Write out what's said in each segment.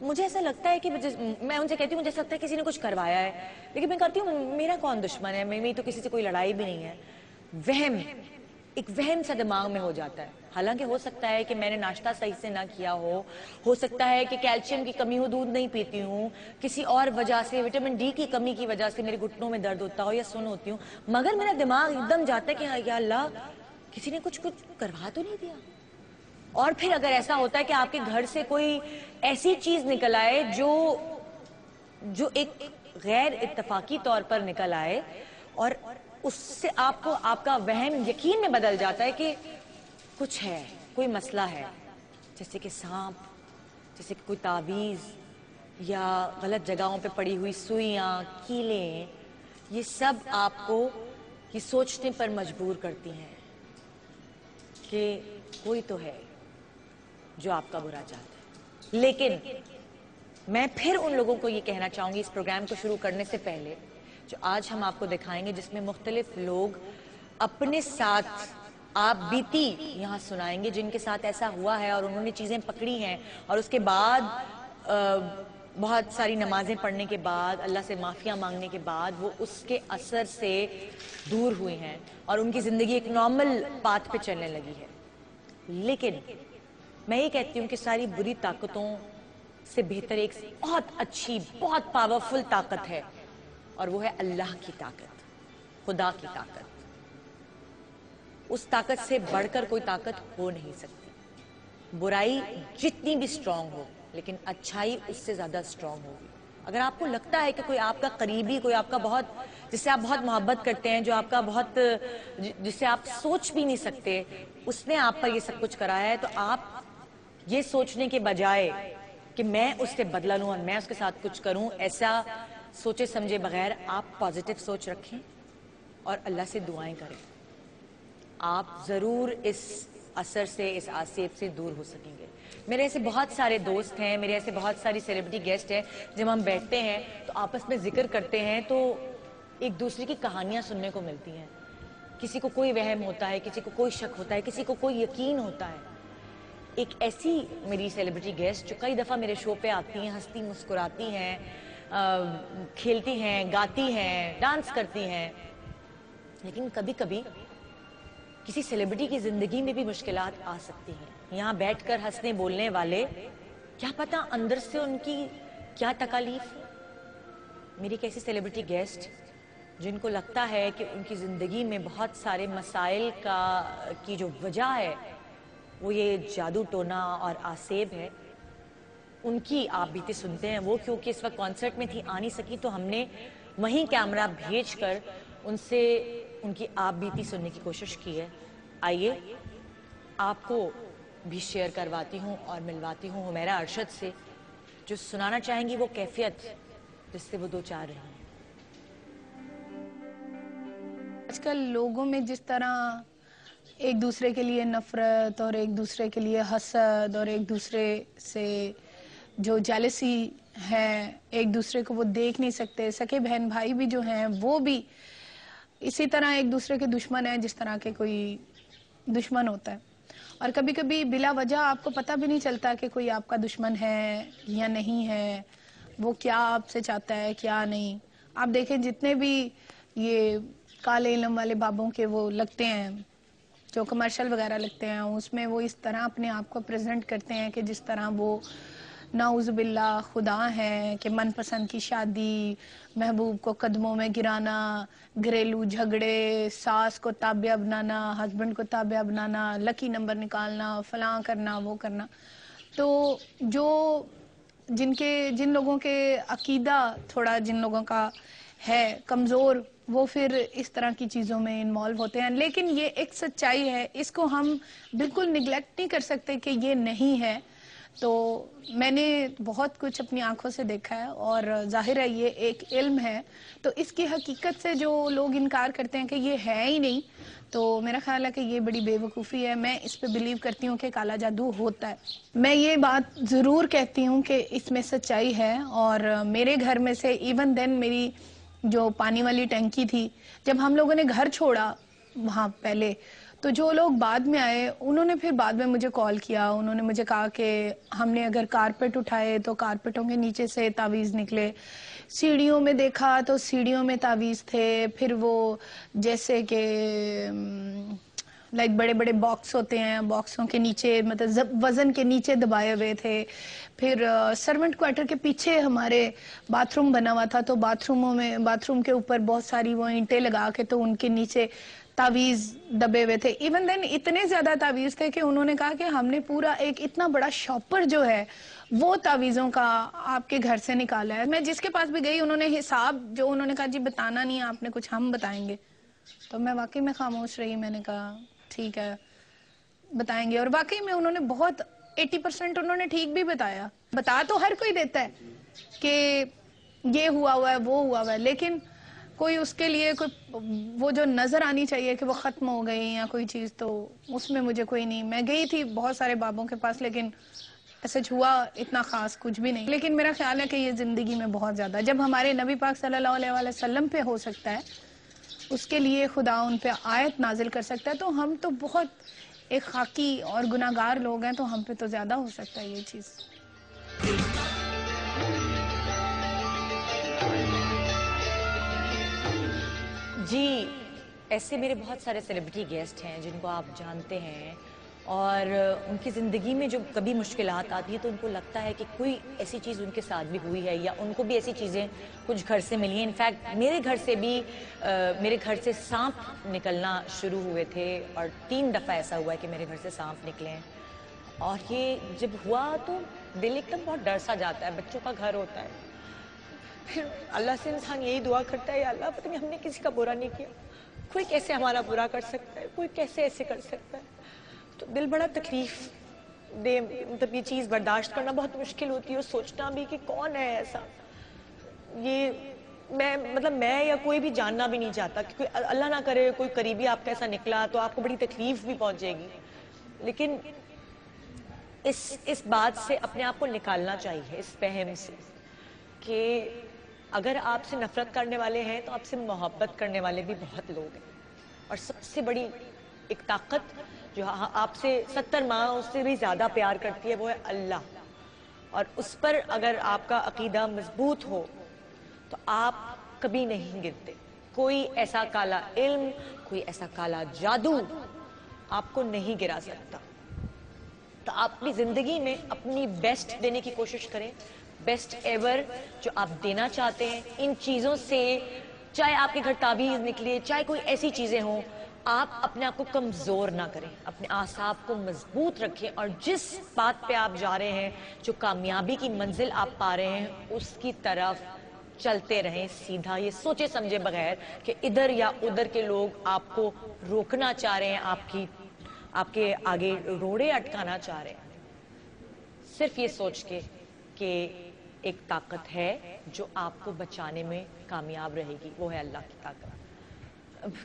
مجھے ایسا لگتا ہے کہ میں ان سے کہتی ہوں مجھے ایسا لگتا ہے کسی نے کچھ کروایا ہے، لیکن میں کہتی ہوں میرا کون دشمن ہے، میری تو کسی سے کوئی لڑائی بھی نہیں ہے. وہم، ایک وہم سا دماغ میں ہو جاتا ہے. حالانکہ ہو سکتا ہے کہ میں نے ناشتہ صحیح سے نہ کیا ہو سکتا ہے کہ کیلشیم کی کمی ہو، دودھ نہیں پیتی ہوں، کسی اور وجہ سے وٹامن ڈی کی کمی کی وجہ سے میرے گھٹنوں میں درد ہوتا ہو یا سن ہوتی ہوں، مگر میرا دماغ ایک دم جاتا ہے کہ یا اللہ کسی نے کچھ کروا تو نہیں دیا. اور پھر اگر ایسا ہوتا ہے کہ آپ کے گھر سے کوئی ایسی چیز نکل آئے جو ایک غیر اتفاقی طور پر نکل آئے اور اس سے آپ کو آپ کا وہم یقین میں بدل جاتا ہے کہ کچھ ہے، کوئی مسئلہ ہے، جیسے کہ سانپ، جیسے کہ کوئی تعویذ یا غلط جگہوں پہ پڑی ہوئی سوئیاں، کیلیں، یہ سب آپ کو یہ سوچنے پر مجبور کرتی ہیں کہ کوئی تو ہے جو آپ کا برا چاہتا ہے. لیکن میں پھر ان لوگوں کو یہ کہنا چاہوں گی اس پروگرام کو شروع کرنے سے پہلے، جو آج ہم آپ کو دکھائیں گے جس میں مختلف لوگ اپنے ساتھ آپ بیتی یہاں سنائیں گے، جن کے ساتھ ایسا ہوا ہے اور انہوں نے چیزیں پکڑی ہیں اور اس کے بعد بہت ساری نمازیں پڑھنے کے بعد، اللہ سے معافیاں مانگنے کے بعد وہ اس کے اثر سے دور ہوئی ہیں اور ان کی زندگی ایک نارمل پاتھ پہ چلنے لگی ہے. لیکن میں یہ کہتی ہوں کہ ساری بری طاقتوں سے بہتر ایک بہت اچھی، بہت پاورفل طاقت ہے اور وہ ہے اللہ کی طاقت، خدا کی طاقت. اس طاقت سے بڑھ کر کوئی طاقت ہو نہیں سکتی. برائی جتنی بھی سٹرونگ ہو لیکن اچھائی اس سے زیادہ سٹرونگ ہوگی. اگر آپ کو لگتا ہے کہ کوئی آپ کا قریبی، کوئی آپ کا بہت، جس سے آپ بہت محبت کرتے ہیں، جو آپ کا بہت، جس سے آپ سوچ بھی نہیں سکتے، اس نے آپ پر یہ سب کچھ کرایا ہے، تو آپ یہ سوچنے کے بجائے کہ میں اس سے بدلہ لوں اور میں اس کے ساتھ کچھ کروں، ایسا سوچے سمجھے بغیر آپ پازیٹیو سوچ رکھیں اور اللہ سے دعائیں کریں. آپ ضرور اس اثر سے، اس آسیب سے دور ہو سکیں گے. میرے ایسے بہت سارے دوست ہیں، میرے ایسے بہت ساری سیلیبریٹی گیسٹ ہیں، جب ہم بیٹھتے ہیں تو آپس میں ذکر کرتے ہیں تو ایک دوسرے کی کہانیاں سننے کو ملتی ہیں. کسی کو کوئی وہم ہوتا ہے، کسی کو کوئی شک ہوتا ہے، کسی کو کوئی یقین ہوتا ہے. ایک ایسی میری سیلیبریٹی گیسٹ جو کئی دفعہ میرے شو پہ آتی ہیں، ہنستی مسکراتی ہیں، کھیلتی ہیں، گاتی ہیں، ڈانس کرتی ہیں، لیکن کبھی کبھی کسی سیلیبریٹی کی زندگی میں بھی مشکلات آ سکتی ہیں. یہاں بیٹھ کر ہنسنے بولنے والے کیا پتا اندر سے ان کی کیا تکالیف. میری ایک ایسی سیلیبریٹی گیسٹ جن کو لگتا ہے کہ ان کی زندگی میں بہت سارے مسائل کی جو وجہ ہے وہ یہ جادو ٹونا اور آسیب ہے، ان کی آپ بیتی سنتے ہیں. وہ کیونکہ اس وقت کانسرٹ میں تھی، آ نہیں سکی، تو ہم نے وہیں کیمرہ بھیج کر ان سے ان کی آپ بیتی سننے کی کوشش کی ہے. آئیے آپ کو بھی شیئر کرواتی ہوں اور ملواتی ہوں حمیرہ ارشد سے، جو سنانا چاہیں گی وہ کیفیت جس سے وہ دو چار رہی ہیں. آج کل لوگوں میں جس طرح ایک دوسرے کے لیے نفرت اور ایک دوسرے کے لیے حسد اور ایک دوسرے سے جو جیلسی ہے، ایک دوسرے کو وہ دیکھ نہیں سکتے، سکے بہن بھائی بھی جو ہیں وہ بھی اسی طرح ایک دوسرے کے دشمن ہیں جس طرح کے کوئی دشمن ہوتا ہے. اور کبھی کبھی بلا وجہ آپ کو پتہ بھی نہیں چلتا کہ کوئی آپ کا دشمن ہے یا نہیں ہے، وہ کیا آپ سے چاہتا ہے کیا نہیں. آپ دیکھیں جتنے بھی یہ کالے علم والے بابوں کے وہ لگتے ہیں، جو کمرشل وغیرہ لگتے ہیں، اس میں وہ اس طرح اپنے آپ کو پریزنٹ کرتے ہیں کہ جس طرح وہ نعوذ باللہ خدا ہیں، کہ من پسند کی شادی، محبوب کو قدموں میں گرانا، گھریلو جھگڑے، ساس کو تابعہ بنانا، ہسبینڈ کو تابعہ بنانا، لکی نمبر نکالنا، فلاں کرنا وہ کرنا. تو جن لوگوں کے عقیدہ تھوڑا جن لوگوں کا ہے کمزور، وہ پھر اس طرح کی چیزوں میں انوالو ہوتے ہیں. لیکن یہ ایک سچائی ہے، اس کو ہم بالکل نیگلیکٹ نہیں کر سکتے کہ یہ نہیں ہے. تو میں نے بہت کچھ اپنی آنکھوں سے دیکھا ہے اور ظاہر ہے یہ ایک علم ہے. تو اس کی حقیقت سے جو لوگ انکار کرتے ہیں کہ یہ ہے ہی نہیں، تو میرا خیال ہے کہ یہ بڑی بے وقوفی ہے. میں اس پہ بلیو کرتی ہوں کہ کالا جادو ہوتا ہے. میں یہ بات ضرور کہتی ہوں کہ اس میں سچائی ہے. اور میرے گھر میں سے ایون دین میری جو پانی والی ٹینکی تھی، جب ہم لوگوں نے گھر چھوڑا وہاں پہلے، تو جو لوگ بعد میں آئے انہوں نے پھر بعد میں مجھے کال کیا, انہوں نے مجھے کہا کہ ہم نے اگر کارپیٹ اٹھائے تو کارپیٹوں کے نیچے سے تعویذ نکلے, سیڑھیوں میں دیکھا تو سیڑھیوں میں تعویذ تھے, پھر وہ جیسے کہ لائک بڑے بڑے باکس ہوتے ہیں, باکسوں کے نیچے مطلب وزن کے نیچے دبائے ہوئے تھے. پھر سرونٹ کوارٹر کے پیچھے ہمارے باتھ روم بنا ہوا تھا, تو باتھ روم کے اوپر بہت ساری وہ اینٹیں لگا کے تو ان کے نیچے تعویذ دبے ہوئے تھے. ایون دین اتنے زیادہ تعویذ تھے کہ انہوں نے کہا کہ ہم نے پورا ایک اتنا بڑا شاپر جو ہے وہ تعویذوں کا آپ کے گھر سے نکالا ہے. میں جس کے پاس بھی گئی انہوں نے حساب جو انہوں نے کہا جی بتانا نہیں ہے آپ نے کچھ, ہم بتائیں گے. تو میں واقعی میں خاموش رہی, میں نے کہا ٹھیک ہے بتائیں گے. اور واقعی میں انہوں نے بہت 80% انہوں نے ٹھیک بھی بتایا. بتا تو ہر کوئی دیتا ہے کہ یہ ہوا ہوا ہے وہ ہوا ہوا ہے, لیکن کوئی اس کے لیے کوئی وہ جو نظر آنی چاہیے کہ وہ ختم ہو گئی یا کوئی چیز, تو اس میں مجھے کوئی نہیں. میں گئی تھی بہت سارے بابوں کے پاس لیکن ایسے ہوا اتنا خاص کچھ بھی نہیں. لیکن میرا خیال ہے کہ یہ زندگی میں بہت زیادہ جب ہمارے نبی پاک صلی اللہ علیہ وسلم پہ ہو سکتا ہے, اس کے لیے خدا ان پہ آیت نازل کر سکتا ہے, تو ہم تو بہت ایک خاکی اور گناہگار لوگ ہیں, تو ہم پہ تو زیادہ ہو سکتا ہے یہ چیز. جی ایسے میرے بہت سارے سیلیبریٹی گیسٹ ہیں جن کو آپ جانتے ہیں, اور ان کی زندگی میں جو کبھی مشکلات آتی ہیں تو ان کو لگتا ہے کہ کوئی ایسی چیز ان کے ساتھ بھی ہوئی ہے یا ان کو بھی ایسی چیزیں کچھ گھر سے ملی ہیں. انفیکٹ میرے گھر سے سانپ نکلنا شروع ہوئے تھے, اور 3 دفعہ ایسا ہوا ہے کہ میرے گھر سے سانپ نکلے ہیں. اور یہ جب ہوا تو دل ایک دم بہت ڈر سا جاتا ہے, بچوں کا گھر ہوتا ہے. پھر اللہ سے انسان یہی دعا کرتا ہے, یا اللہ پتہ نہیں ہم نے کسی کا برا نہیں کیا, کوئی کیسے ہمارا برا کر سکتا ہے, کوئی کیسے ایسے کر سکتا ہے. تو دل بڑا تکلیف دے, مطلب یہ چیز برداشت کرنا بہت مشکل ہوتی ہے, اور سوچنا بھی کہ کون ہے ایسا. یہ میں یا کوئی بھی جاننا بھی نہیں چاہتا کہ کوئی اللہ نہ کرے کوئی قریبی آپ کا ایسا نکلا تو آپ کو بڑی تکلیف بھی پہنچے گی. لیکن اس بات سے اپنے آپ کو نکالنا چاہیے, اس فہم سے کہ اگر آپ سے نفرت کرنے والے ہیں تو آپ سے محبت کرنے والے بھی بہت لوگ ہیں. اور سب سے بڑی ایک طاقت جو آپ سے 70 ماہ اس سے بھی زیادہ پیار کرتی ہے وہ ہے اللہ. اور اس پر اگر آپ کا عقیدہ مضبوط ہو تو آپ کبھی نہیں گرتے. کوئی ایسا کالا علم, کوئی ایسا کالا جادو آپ کو نہیں گرا سکتا. تو آپ اپنی زندگی میں اپنی بیسٹ دینے کی کوشش کریں, بیسٹ ایور جو آپ دینا چاہتے ہیں. ان چیزوں سے چاہے آپ کے گھر تعویذ نکلے, چاہے کوئی ایسی چیزیں ہوں, آپ اپنے آپ کو کمزور نہ کریں, اپنے اعصاب کو مضبوط رکھیں, اور جس بات پہ آپ جا رہے ہیں, جو کامیابی کی منزل آپ پا رہے ہیں, اس کی طرف چلتے رہیں سیدھا, یہ سوچے سمجھے بغیر کہ ادھر یا ادھر کے لوگ آپ کو روکنا چاہ رہے ہیں, آپ کے آگے روڑے اٹکانا چاہ رہے ہیں. صرف یہ سوچ کے کہ ایک طاقت ہے جو آپ کو بچانے میں کامیاب رہے گی, وہ ہے اللہ کی طاقت.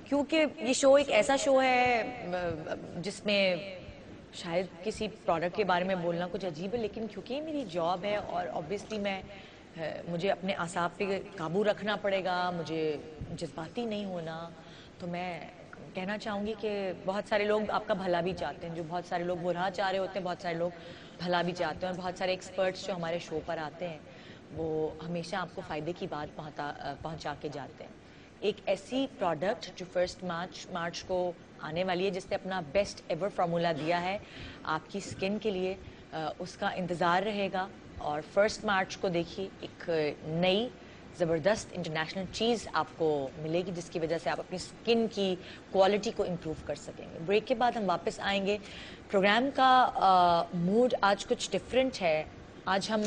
کیونکہ یہ شو ایک ایسا شو ہے جس میں شاید کسی پروڈکٹ کے بارے میں بولنا کچھ عجیب ہے, لیکن کیونکہ یہ میری جاب ہے اور obviously مجھے اپنے اعصاب پہ قابو رکھنا پڑے گا, مجھے جذباتی نہیں ہونا. تو میں کہنا چاہوں گی کہ بہت سارے لوگ آپ کا بھلا بھی چاہتے ہیں, جو بہت سارے لوگ برا چاہ رہے ہوتے ہیں, بہت سارے لوگ بھلا بھی چاہتے ہیں, اور بہت سارے ایکسپرٹس جو ہمارے شو پر آتے ہیں وہ ہمیشہ آپ کو فائدے کی بات پہنچا کے جاتے ہیں. ایک ایسی پروڈکٹ جو 1 مارچ کو آنے والی ہے, جس نے اپنا بیسٹ ایور فارمولا دیا ہے آپ کی سکن کے لیے, اس کا انتظار رہے گا. اور 1 مارچ کو دیکھیے ایک نئی زبردست انٹرنیشنل چیز آپ کو ملے گی, جس کی وجہ سے آپ اپنی سکن کی کوالٹی کو امپروو کر سکیں گے. بریک کے بعد ہم واپس آئیں گے. پروگرام کا موڈ آج کچھ ڈفرینٹ ہے. آج ہم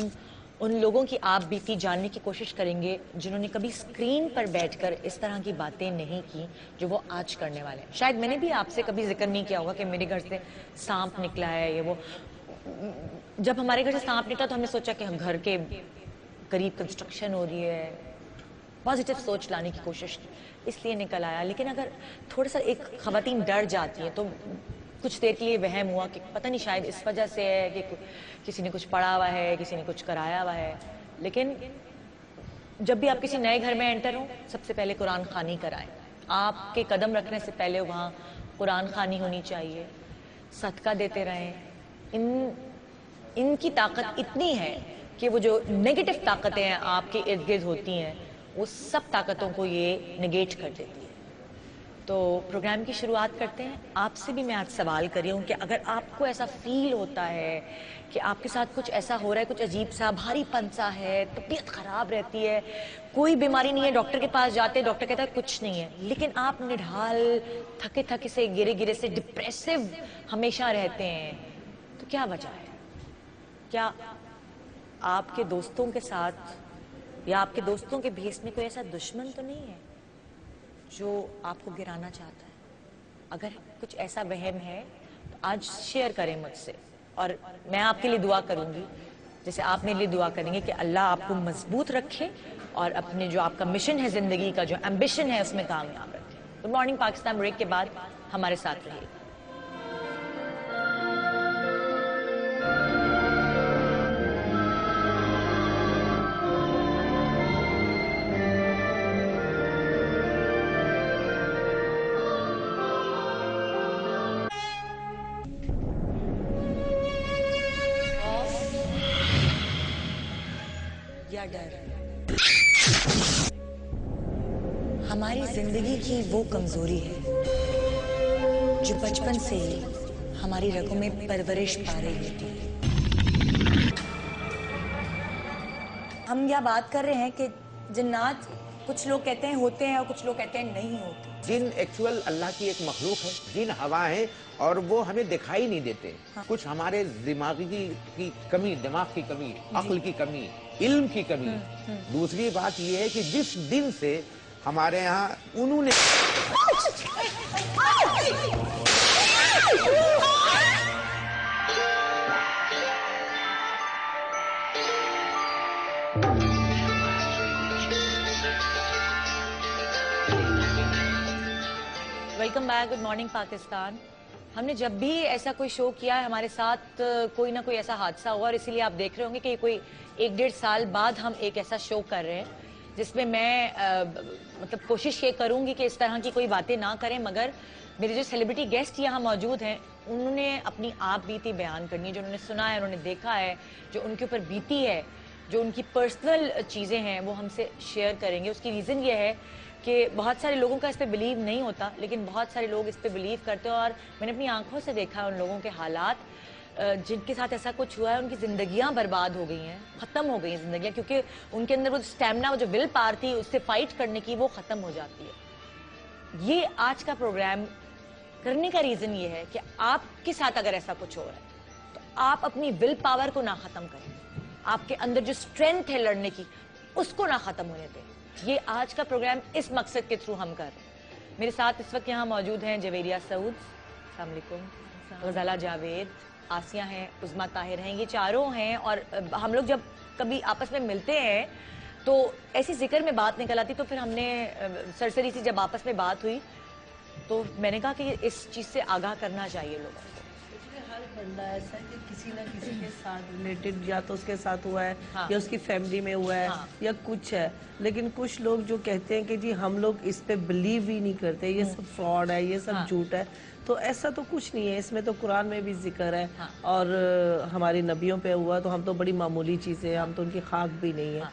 ان لوگوں کی آپ بیتی جاننے کی کوشش کریں گے جنہوں نے کبھی اسکرین پر بیٹھ کر اس طرح کی باتیں نہیں کی جو وہ آج کرنے والے ہیں. شاید میں نے بھی آپ سے کبھی ذکر نہیں کیا ہوگا کہ میرے گھر سے سانپ نکلا ہے, یہ وہ. جب ہمارے گھر سے سانپ نکلا تو ہم نے سوچا کہ ہم گھر کے قریب کنسٹرکشن ہو رہی ہے, پازیٹیو سوچ لانے کی کوشش کی, اس لیے نکل آیا. لیکن اگر تھوڑا سا ایک خواتین ڈر جاتی ہیں تو کچھ دیر کے لیے وہم ہوا کہ پتہ نہیں شاید اس وجہ سے ہے کہ کسی نے کچھ پڑھا ہوا ہے, کسی نے کچھ کرایا ہوا ہے. لیکن جب بھی آپ کسی نئے گھر میں انٹر ہوں, سب سے پہلے قرآن خوانی کرائیں. آپ کے قدم رکھنے سے پہلے وہاں قرآن خوانی ہونی چاہیے, صدقہ دیتے رہیں. ان کی طاقت اتنی ہے کہ وہ جو نیگیٹو طاقتیں ہیں آپ کے ارد گرد ہوتی ہیں, وہ سب طاقتوں کو یہ نگیٹ کر دیتی ہے. تو پروگرام کی شروعات کرتے ہیں. آپ سے بھی میں آج سوال کر رہی ہوں کہ اگر آپ کو ایسا فیل ہوتا ہے کہ آپ کے ساتھ کچھ ایسا ہو رہا ہے, کچھ عجیب سا بھاری پن سا ہے, طبیعت خراب رہتی ہے, کوئی بیماری نہیں ہے, ڈاکٹر کے پاس جاتے, ڈاکٹر کہتا ہے کچھ نہیں ہے, لیکن آپ نڈھال تھکے تھکے سے, گرے گرے سے, ڈپریسو ہمیشہ رہتے ہیں, تو کیا وجہ ہے؟ کیا آپ کے دوستوں کے ساتھ یا آپ کے دوستوں کے بھیس میں کوئی ایسا دشمن تو نہیں ہے جو آپ کو گرانا چاہتا ہے؟ اگر کچھ ایسا وہم ہے تو آج شیئر کریں مجھ سے, اور میں آپ کے لیے دعا کروں گی جیسے آپ میرے لیے دعا کریں گے کہ اللہ آپ کو مضبوط رکھے اور اپنے جو آپ کا مشن ہے زندگی کا, جو ایمبیشن ہے, اس میں کامیاب رکھے. گڈ مارننگ پاکستان بریک کے بعد ہمارے ساتھ رہیے. یا ڈر, ہماری زندگی کی وہ کمزوری ہے جو بچپن سے ہی ہماری رگوں میں پرورش پا رہی ہوتی ہے. ہم یہ بات کر رہے ہیں کہ جنات کچھ لوگ کہتے ہیں ہوتے ہیں اور کچھ لوگ کہتے ہیں نہیں ہوتے. جن ایکچول اللہ کی ایک مخلوق ہے, جن ہوا ہیں, اور وہ ہمیں دکھائی نہیں دیتے. کچھ ہمارے دماغی کی کمی, دماغ کی کمی, عقل کی کمی, علم کی کمی. دوسری بات یہ ہے کہ جس دن سے ہمارے ہاں انہوں نے welcome back, good morning Pakistan. ہم نے جب بھی ایسا کوئی شو کیا ہے ہمارے ساتھ کوئی نہ کوئی ایسا حادثہ ہوا, اور اسی لیے آپ دیکھ رہے ہوں گے کہ کوئی 1-1.5 سال بعد ہم ایک ایسا شو کر رہے ہیں جس میں میں مطلب کوشش یہ کروں گی کہ اس طرح کی کوئی باتیں نہ کریں, مگر میرے جو سیلیبریٹی گیسٹ یہاں موجود ہیں انہوں نے اپنی آپ بیتی بیان کرنی ہے, جو انہوں نے سنا ہے, انہوں نے دیکھا ہے, جو ان کے اوپر بیتی ہے, جو ان کی پرسنل چیزیں ہیں, وہ ہم سے شیئر کریں گے. اس کی ریزن یہ ہے کہ بہت سارے لوگوں کا اس پہ بلیو نہیں ہوتا, لیکن بہت سارے لوگ اس پہ بلیو کرتے ہیں, اور میں نے اپنی آنکھوں سے دیکھا ہے ان لوگوں کے حالات جن کے ساتھ ایسا کچھ ہوا ہے, ان کی زندگیاں برباد ہو گئی ہیں, ختم ہو گئی ہیں زندگیاں, کیونکہ ان کے اندر وہ اسٹیمنا, وہ جو ول پاور تھی اس سے فائٹ کرنے کی, وہ ختم ہو جاتی ہے. یہ آج کا پروگرام کرنے کا ریزن یہ ہے کہ آپ کے ساتھ اگر ایسا کچھ ہو رہا ہے تو آپ اپنی ول پاور کو نہ ختم کریں, آپ کے اندر جو اسٹرینتھ ہے لڑنے کی اس کو نہ ختم ہونے دیں. یہ آج کا پروگرام اس مقصد کے تھرو ہم کر رہے ہیں. میرے ساتھ اس وقت یہاں موجود ہیں جویریہ سعود, السلام علیکم, غزالہ جاوید, آسیہ ہیں, عظمیٰ طاہر ہیں, یہ چاروں ہیں. اور ہم لوگ جب کبھی آپس میں ملتے ہیں تو ایسی ذکر میں بات نکل آتی, تو پھر ہم نے سرسری سی جب آپس میں بات ہوئی تو میں نے کہا کہ اس چیز سے آگاہ کرنا چاہیے لوگوں کو. ہر بندہ ایسا ہے کہ کسی نہ کسی کے ساتھ ریلیٹڈ, یا تو اس کے ساتھ ہوا ہے ہاں. یا اس کی فیملی میں ہوا ہے, ہاں. یا کچھ ہے. لیکن کچھ لوگ جو کہتے ہیں کہ جی ہم لوگ اس پہ بلیو ہی نہیں کرتے, یہ سب فراڈ ہے, یہ سب جھوٹ ہے, تو ایسا تو کچھ نہیں ہے. اس میں تو قرآن میں بھی ذکر ہے, اور ہماری نبیوں پہ ہوا, تو ہم تو بڑی معمولی چیزیں, ہم تو ان کی خاک بھی نہیں ہے.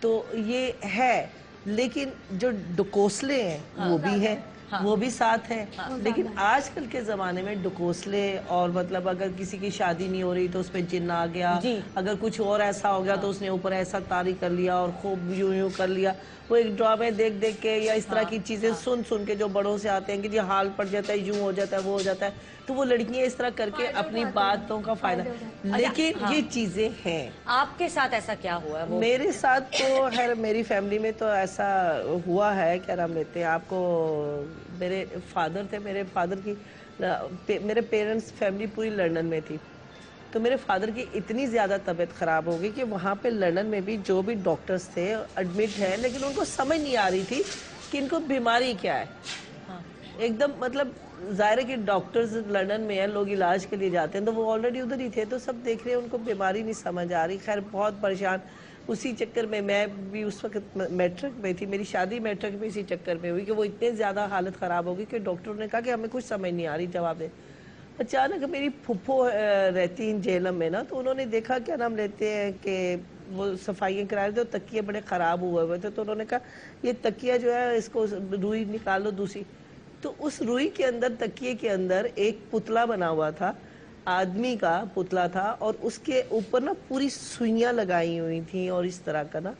تو یہ ہے, لیکن جو ڈکوسلے ہیں وہ بھی ہیں, وہ بھی ساتھ ہیں. لیکن آج کل کے زمانے میں ڈکوسلے, اور مطلب اگر کسی کی شادی نہیں ہو رہی تو اس پہ جن آ گیا, اگر کچھ اور ایسا ہو گیا تو اس نے اوپر ایسا طاری کر لیا اور خوب یوں کر لیا. وہ ایک ڈرامے دیکھ دیکھ کے یا اس طرح کی چیزیں سن سن کے جو بڑوں سے آتے ہیں کہ جی حال پڑ جاتا ہے, یوں ہو جاتا ہے, وہ ہو جاتا ہے, تو وہ لڑکیاں اس طرح کر کے اپنی باتوں کا فائدہ. لیکن یہ چیزیں ہیں. آپ کے ساتھ ایسا کیا ہوا ہے؟ میرے ساتھ تو خیر میری فیملی میں تو ایسا ہوا ہے, کیا نام لیتے ہیں آپ کو, میرے فادر تھے, میرے فادر کی, میرے پیرنٹس فیملی پوری لندن میں تھی, تو میرے فادر کی اتنی زیادہ طبیعت خراب ہو گئی کہ وہاں پہ لندن میں بھی جو بھی ڈاکٹرز تھے ایڈمٹ ہیں, لیکن ان کو سمجھ نہیں آ رہی تھی کہ ان کو بیماری کیا ہے. ایک دم مطلب ظاہر ہے کہ ڈاکٹرز لندن میں ہیں, لوگ علاج کے لیے جاتے ہیں, تو وہ آلریڈی ادھر ہی تھے, تو سب دیکھ رہے ہیں, ان کو بیماری نہیں سمجھ آ رہی. خیر بہت پریشان, اسی چکر میں بھی اس وقت میٹرک میں تھی, میری شادی میٹرک میں اسی چکر میں ہوئی کہ وہ اتنے زیادہ حالت خراب ہو گئی کہ ڈاکٹر نے کہا کہ ہمیں کچھ سمجھ نہیں آ رہی جواب دے. اچانک میری پھپھو رہتی ہیں جہلم میں نا, تو انہوں نے دیکھا کیا نام لیتے ہیں کہ وہ صفائیاں کرا رہے تھے, تکیے بڑے خراب ہوئے تھے, تو انہوں نے کہا یہ تکیہ جو ہے اس کو روئی نکال لو دوسری. تو اس روئی کے اندر, تکیے کے اندر ایک پتلا بنا ہوا تھا, آدمی کا پتلا تھا, اور اس کے اوپر نا پوری سوئیاں لگائی ہوئی تھیں اور اس طرح کا نا.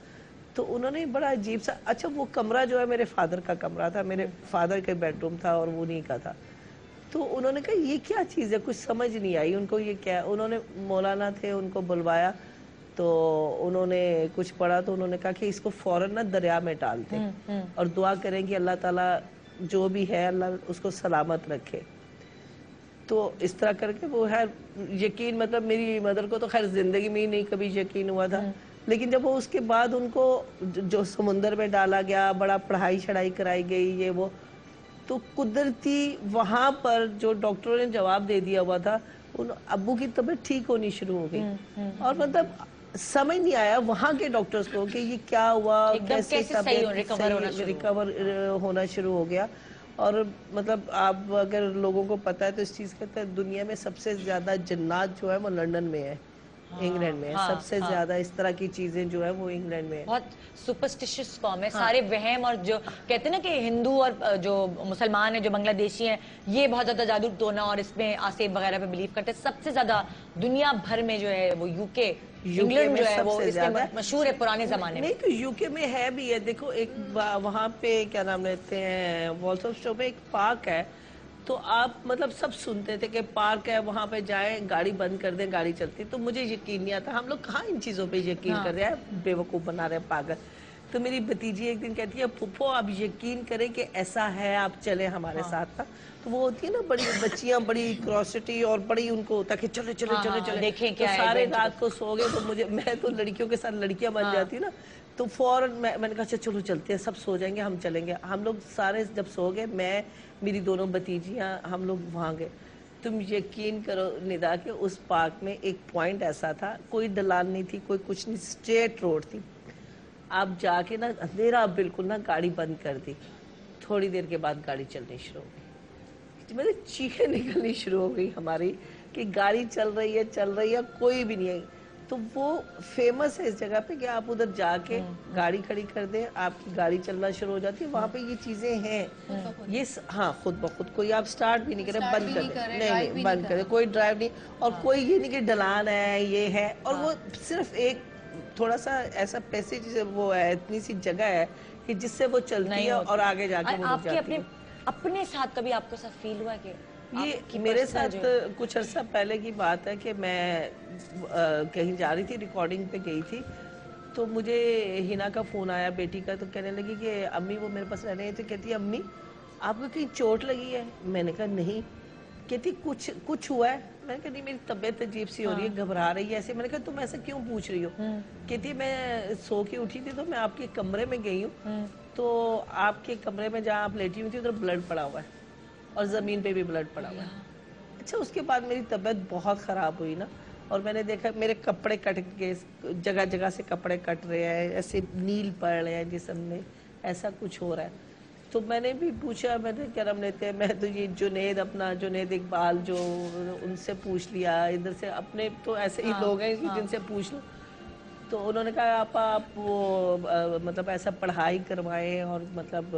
تو انہوں نے بڑا عجیب سا, اچھا وہ کمرہ جو ہے میرے فادر کا کمرہ تھا, میرے فادر کا بیڈ روم تھا اور وہ انہیں کا تھا. تو انہوں نے کہا یہ کیا چیز ہے, کچھ سمجھ نہیں آئی ان کو یہ کیا ہے. انہوں نے مولانا تھے ان کو بلوایا, تو انہوں نے کچھ پڑھا, تو انہوں نے کہا کہ اس کو فوراً نا دریا میں ڈالتے اور دعا کریں کہ اللہ تعالیٰ جو بھی ہے اللہ اس کو سلامت رکھے. تو اس طرح کر کے وہ ہے یقین, مطلب میری مدر کو تو خیر زندگی میں ہی نہیں کبھی یقین ہوا تھا, لیکن جب وہ اس کے بعد ان کو جو سمندر میں ڈالا گیا, بڑا پڑھائی شڑائی کرائی گئی یہ وہ, تو قدرتی وہاں پر جو ڈاکٹروں نے جواب دے دیا ہوا تھا, ان ابو کی طبیعت ٹھیک ہونی شروع ہو گئی. اور مطلب سمجھ نہیں آیا وہاں کے ڈاکٹرز کو کہ یہ کیا ہوا, کیسے ریکور ہونا شروع ہو گیا. اور مطلب آپ اگر لوگوں کو پتا ہے تو اس چیز کہتے ہیں دنیا میں سب سے زیادہ جنات جو ہے وہ لندن میں ہے, انگلینڈ میں ہے. سب سے زیادہ اس طرح کی چیزیں جو ہے وہ انگلینڈ میں ہے. بہت سپرسٹیشس قوم ہے, سارے وہم, اور جو کہتے ہیں نا کہ ہندو اور جو مسلمان ہیں جو بنگلہ دیشی ہیں یہ بہت زیادہ جادو ٹونا اور اس میں آسیب وغیرہ پہ بلیو کرتے ہیں. سب سے زیادہ دنیا بھر میں جو ہے وہ یو کے, انگلینڈ جو ہے وہ اس میں مشہور ہے پرانے زمانے میں. نہیں تو یو کے میں ہے بھی ہے, دیکھو ایک وہاں پہ کیا نام لیتے ہیں والسٹرام پہ ایک پارک ہے, تو آپ مطلب سب سنتے تھے کہ پارک ہے وہاں پہ جائیں, گاڑی بند کر دیں گاڑی چلتی. تو مجھے یقین نہیں آتا, ہم لوگ کہاں ان چیزوں پہ یقین کر رہے ہیں, بے وقوف بنا رہے ہیں, پاگل. تو میری بھتیجی ایک دن کہتی ہے پھپھو آپ یقین کریں کہ ایسا ہے, آپ چلیں ہمارے ساتھ نا. تو وہ ہوتی ہے نا بڑی بچیاں, بڑی کیوریوسٹی اور بڑی ان کو ہوتا ہے کہ چلے چلے چلے چلے دیکھیں تو کیا ہے, سارے رات کو سو گئے. تو مجھے, میں تو لڑکیوں کے ساتھ لڑکیاں بن جاتی نا, تو فوراً میں نے کہا چلو چلتے ہیں, سب سو جائیں گے ہم چلیں گے. ہم لوگ سارے جب سو گئے, میں میری دونوں بھتیجیاں ہم لوگ وہاں گئے. تم یقین کرو ندا کہ اس پارک میں ایک پوائنٹ ایسا تھا, کوئی ڈلان نہیں تھی, کوئی کچھ نہیں, اسٹریٹ روڈ تھی. آپ جا کے نا اندھیرا بالکل نا گاڑی بند کر دی, تھوڑی دیر کے بعد گاڑی چلنی شروع ہو گئی. میرے چیخیں نکلنی شروع ہو گئی ہماری کہ گاڑی چل رہی ہے, کوئی بھی نہیں ہے. تو وہ فیمس ہے اس جگہ پہ کہ آپ ادھر جا کے گاڑی کھڑی کر دیں, آپ کی گاڑی چلنا شروع ہو جاتی ہے. وہاں پہ یہ چیزیں ہیں, یہ ہاں خود بخود, کوئی آپ سٹارٹ بھی نہیں کریں, بند کر دیں, نہیں بند کریں, کوئی ڈرائیو نہیں. اور کوئی یہ نہیں کہ ڈلان ہے یہ ہے, اور وہ صرف ایک تھوڑا سا ایسا پیسیج وہ ہے, اتنی سی جگہ ہے کہ جس سے وہ چلتی ہے اور آگے جا کے وہ رک جاتی ہے. اپنے ساتھ کبھی آپ کو سا فیل ہوا کہ یہ میرے ساتھ کچھ عرصہ پہلے کی بات ہے کہ میں کہیں جا رہی تھی, ریکارڈنگ پہ گئی تھی, تو مجھے ہنا کا فون آیا بیٹی کا. تو کہنے لگی کہ امی وہ میرے پاس رہنے, تو کہتی ہے امی آپ کو کہیں چوٹ لگی ہے؟ میں نے کہا نہیں. کہتی کچھ ہوا ہے؟ میں نے کہا نہیں, میری طبیعت عجیب سی ہو رہی ہے, گھبرا رہی ہے ایسے. میں نے کہا تم ایسا کیوں پوچھ رہی ہو؟ کہتی میں سو کے اٹھی تھی تو میں آپ کے کمرے میں گئی ہوں, تو آپ کے کمرے میں جہاں آپ لیٹی ہوئی تھی ادھر بلڈ پڑا ہوا ہے, اور زمین پہ بھی بلڈ پڑا ہوا ہے. اچھا اس کے بعد میری طبیعت بہت خراب ہوئی نا, اور میں نے دیکھا میرے کپڑے کٹ گئے, جگہ جگہ سے کپڑے کٹ رہے ہیں, ایسے نیل پڑ رہے ہیں جسم میں, ایسا کچھ ہو رہا ہے. تو میں نے بھی پوچھا, میں نے کیا نام لیتے ہیں, میں تو یہ جنید اقبال جو ان سے پوچھ لیا, ادھر سے اپنے تو ایسے ہی لوگ ہیں جن سے پوچھ لو. تو انہوں نے کہا آپ وہ مطلب ایسا پڑھائی کروائیں, اور مطلب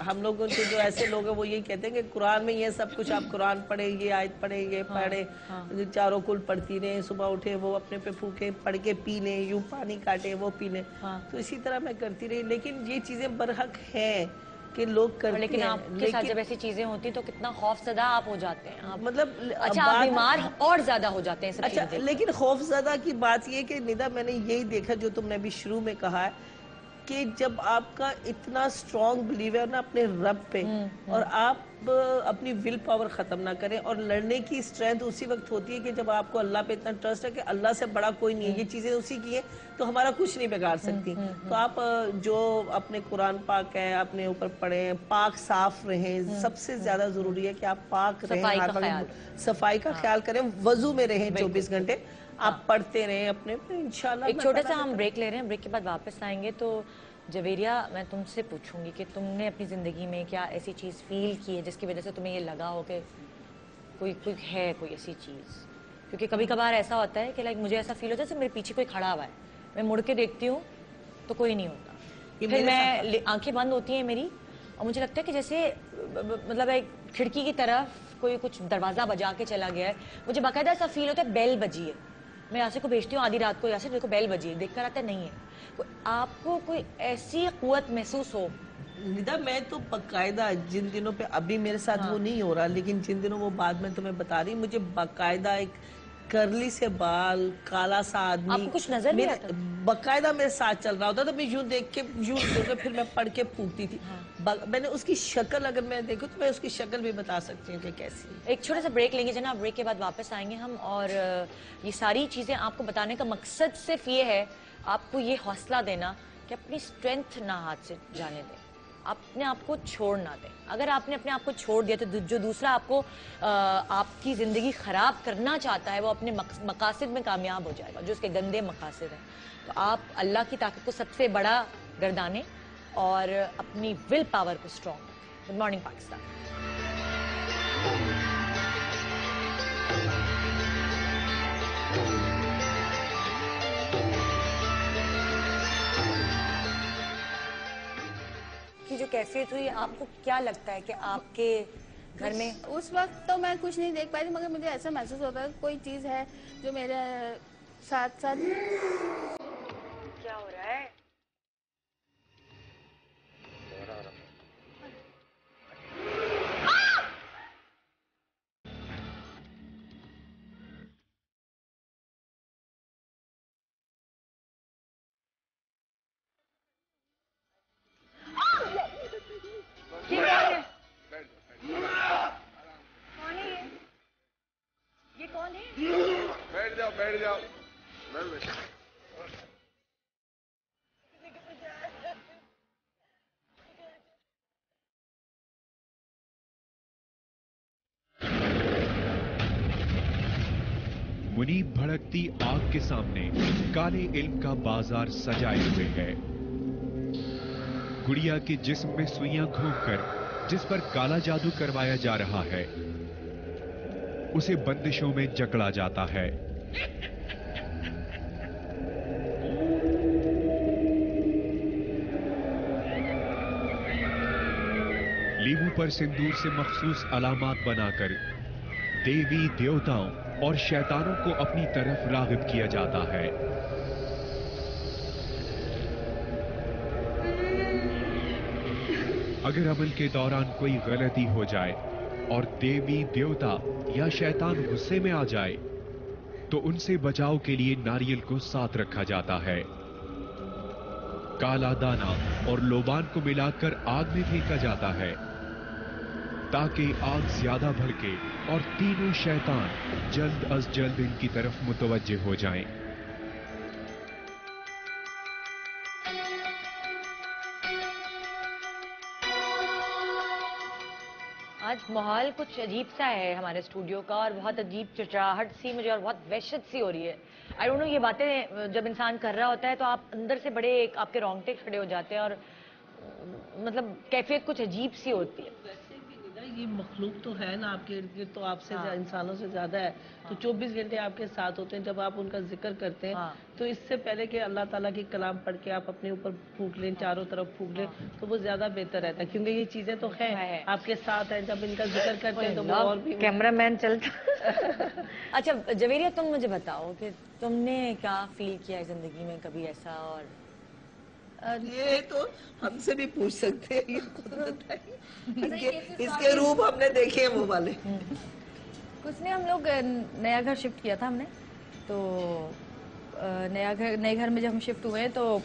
ہم لوگوں سے جو ایسے لوگ ہیں وہ یہی کہتے ہیں کہ قرآن میں یہ سب کچھ, آپ قرآن پڑھیں, یہ آیت پڑھیں, یہ پڑھیں, چاروں کل پڑھتی رہیں, صبح اٹھے وہ اپنے پہ پھونکیں, پڑھ کے پی لیں, یوں پانی کاٹیں وہ پی لیں. تو اسی طرح میں کرتی رہی, لیکن یہ چیزیں برحق ہیں کہ لوگ کرتے ہیں. لیکن آپ کے ساتھ جب ایسی چیزیں ہوتی تو کتنا خوف زدہ آپ ہو جاتے ہیں, مطلب اچھا آپ بیمار اور زیادہ ہو جاتے ہیں سب اچھا, چیزیں. لیکن خوف زدہ کی بات یہ کہ ندا میں نے یہی دیکھا جو تم نے بھی شروع میں کہا ہے کہ جب آپ کا اتنا سٹرونگ بلیو ہے نا اپنے رب پہ, اور آپ اپنی ول پاور ختم نہ کریں, اور لڑنے کی اسٹرینتھ اسی وقت ہوتی ہے کہ جب آپ کو اللہ پہ اتنا ٹرسٹ ہے کہ اللہ سے بڑا کوئی نہیں ہے, یہ چیزیں اسی کی ہیں, تو ہمارا کچھ نہیں بگاڑ سکتی. تو آپ جو اپنے قرآن پاک ہے اپنے اوپر پڑھیں, پاک صاف رہیں, سب سے زیادہ ضروری ہے کہ آپ پاک رہیں, صفائی کا خیال کریں, وضو میں رہیں 24 گھنٹے. آپ پڑھتے رہیں اپنے انشاءاللہ. ایک چھوٹا سا ہم بریک لے رہے ہیں, بریک کے بعد واپس آئیں گے. تو جویریہ, میں تم سے پوچھوں گی کہ تم نے اپنی زندگی میں کیا ایسی چیز فیل کی ہے جس کی وجہ سے تمہیں یہ لگا ہو کہ کوئی ایسی چیز, کیونکہ کبھی کبھار ایسا ہوتا ہے کہ لائک مجھے ایسا فیل ہوتا ہے کہ میرے پیچھے کوئی کھڑا ہوا ہے, میں مڑ کے دیکھتی ہوں تو کوئی نہیں ہوتا, پھر میں آنکھیں بند ہوتی ہیں میری اور مجھے لگتا ہے کہ جیسے مطلب ایک کھڑکی کی طرف کوئی کچھ دروازہ بجا کے چلا گیا ہے. مجھے باقاعدہ ایسا فیل ہوتا ہے بیل بجی ہے, میں یاسر کو بھیجتی ہوں آدھی رات کو, یاسر دیکھو بیل بجی ہے, دیکھ کر آتا ہے نہیں ہے. آپ کو کوئی ایسی قوت محسوس ہو؟ ندا, میں تو باقاعدہ جن دنوں پہ, ابھی میرے ساتھ وہ نہیں ہو رہا, لیکن جن دنوں وہ بعد میں تمہیں بتا رہی, مجھے باقاعدہ ایک کرلی سے بال, کالا سا آدمی, آپ کو کچھ نظر نہیں آتا؟ باقاعدہ میرے ساتھ چل رہا ہوتا تھا. میں یوں دیکھ کے پھر میں پڑھ کے پھونکتی تھی. میں نے اس کی شکل, اگر میں دیکھوں تو میں اس کی شکل بھی بتا سکتی ہوں کہ کیسی ہے. ایک چھوٹا سا بریک لیں گے جناب, بریک کے بعد واپس آئیں گے ہم, اور یہ ساری چیزیں آپ کو بتانے کا مقصد صرف یہ ہے آپ کو یہ حوصلہ دینا کہ اپنی سٹرینتھ نہ ہاتھ سے جانے دیں, اپنے آپ کو چھوڑ نہ دیں. اگر آپ نے اپنے آپ کو چھوڑ دیا تو جو دوسرا آپ کو آپ کی زندگی خراب کرنا چاہتا ہے وہ اپنے مقاصد میں کامیاب ہو جائے گا, جو اس کے گندے مقاصد ہیں. تو آپ اللہ کی طاقت کو سب سے بڑا گردانیں اور اپنی ول پاور کو اسٹرانگ رکھیں. Good morning Pakistan. کی جو کیفیت ہوئی, آپ کو کیا لگتا ہے کہ آپ کے گھر میں اس وقت تو میں کچھ نہیں دیکھ پائی تھی, مگر مجھے ایسا محسوس ہوتا ہے کوئی چیز ہے جو میرے ساتھ ساتھ. کیا ہو رہا ہے؟ یہ کون ہے؟ بیٹھ جاؤ. منیب بھڑکتی آگ کے سامنے کالے علم کا بازار سجائے ہوئے ہے. گڑیا کے جسم میں سوئیاں گھونپ کر جس پر کالا جادو کروایا جا رہا ہے اسے بندشوں میں جکڑا جاتا ہے. لیمو پر سندور سے مخصوص علامات بنا کر دیوی دیوتاؤں اور شیطانوں کو اپنی طرف راغب کیا جاتا ہے. اگر عمل کے دوران کوئی غلطی ہو جائے اور دیوی دیوتا یا شیطان غصے میں آ جائے تو ان سے بچاؤ کے لیے ناریل کو ساتھ رکھا جاتا ہے. کالا دانا اور لوبان کو ملا کر آگ میں پھینکا جاتا ہے تاکہ آگ زیادہ بھڑکے اور تینوں شیطان جلد از جلد ان کی طرف متوجہ ہو جائیں. آج ماحول کچھ عجیب سا ہے ہمارے اسٹوڈیو کا, اور بہت عجیب چچراہٹ سی مجھے اور بہت وحشت سی ہو رہی ہے. آئی ڈونٹ نو, یہ باتیں جب انسان کر رہا ہوتا ہے تو آپ اندر سے بڑے آپ کے رونگٹے کھڑے ہو جاتے ہیں, اور مطلب کیفیت کچھ عجیب سی ہوتی ہے. یہ مخلوق تو ہے نا آپ کے ارد گرد, تو آپ سے انسانوں سے زیادہ ہے, تو 24 گھنٹے آپ کے ساتھ ہوتے ہیں. جب آپ ان کا ذکر کرتے ہیں تو اس سے پہلے کہ اللہ تعالیٰ کی کلام پڑھ کے آپ اپنے اوپر پھونک لیں, چاروں طرف پھونک لیں, تو وہ زیادہ بہتر رہتا ہے, کیونکہ یہ چیزیں تو ہیں آپ کے ساتھ ہیں. جب ان کا ذکر کرتے ہیں تو وہ اور بھی کیمرہ مین چلتا. اچھا جویریہ, تم مجھے بتاؤ کہ تم نے کیا فیل کیا زندگی میں کبھی ایسا, اور یہ تو ہم سے بھی پوچھ سکتے ہیں, یہ قدرت ہے, اس کے روپ ہم نے دیکھے ہیں وہ والے. کچھ نہیں, ہم لوگ نیا گھر شفٹ کیا تھا ہم نے, تو نئے گھر میں جب ہم شفٹ ہوئے تو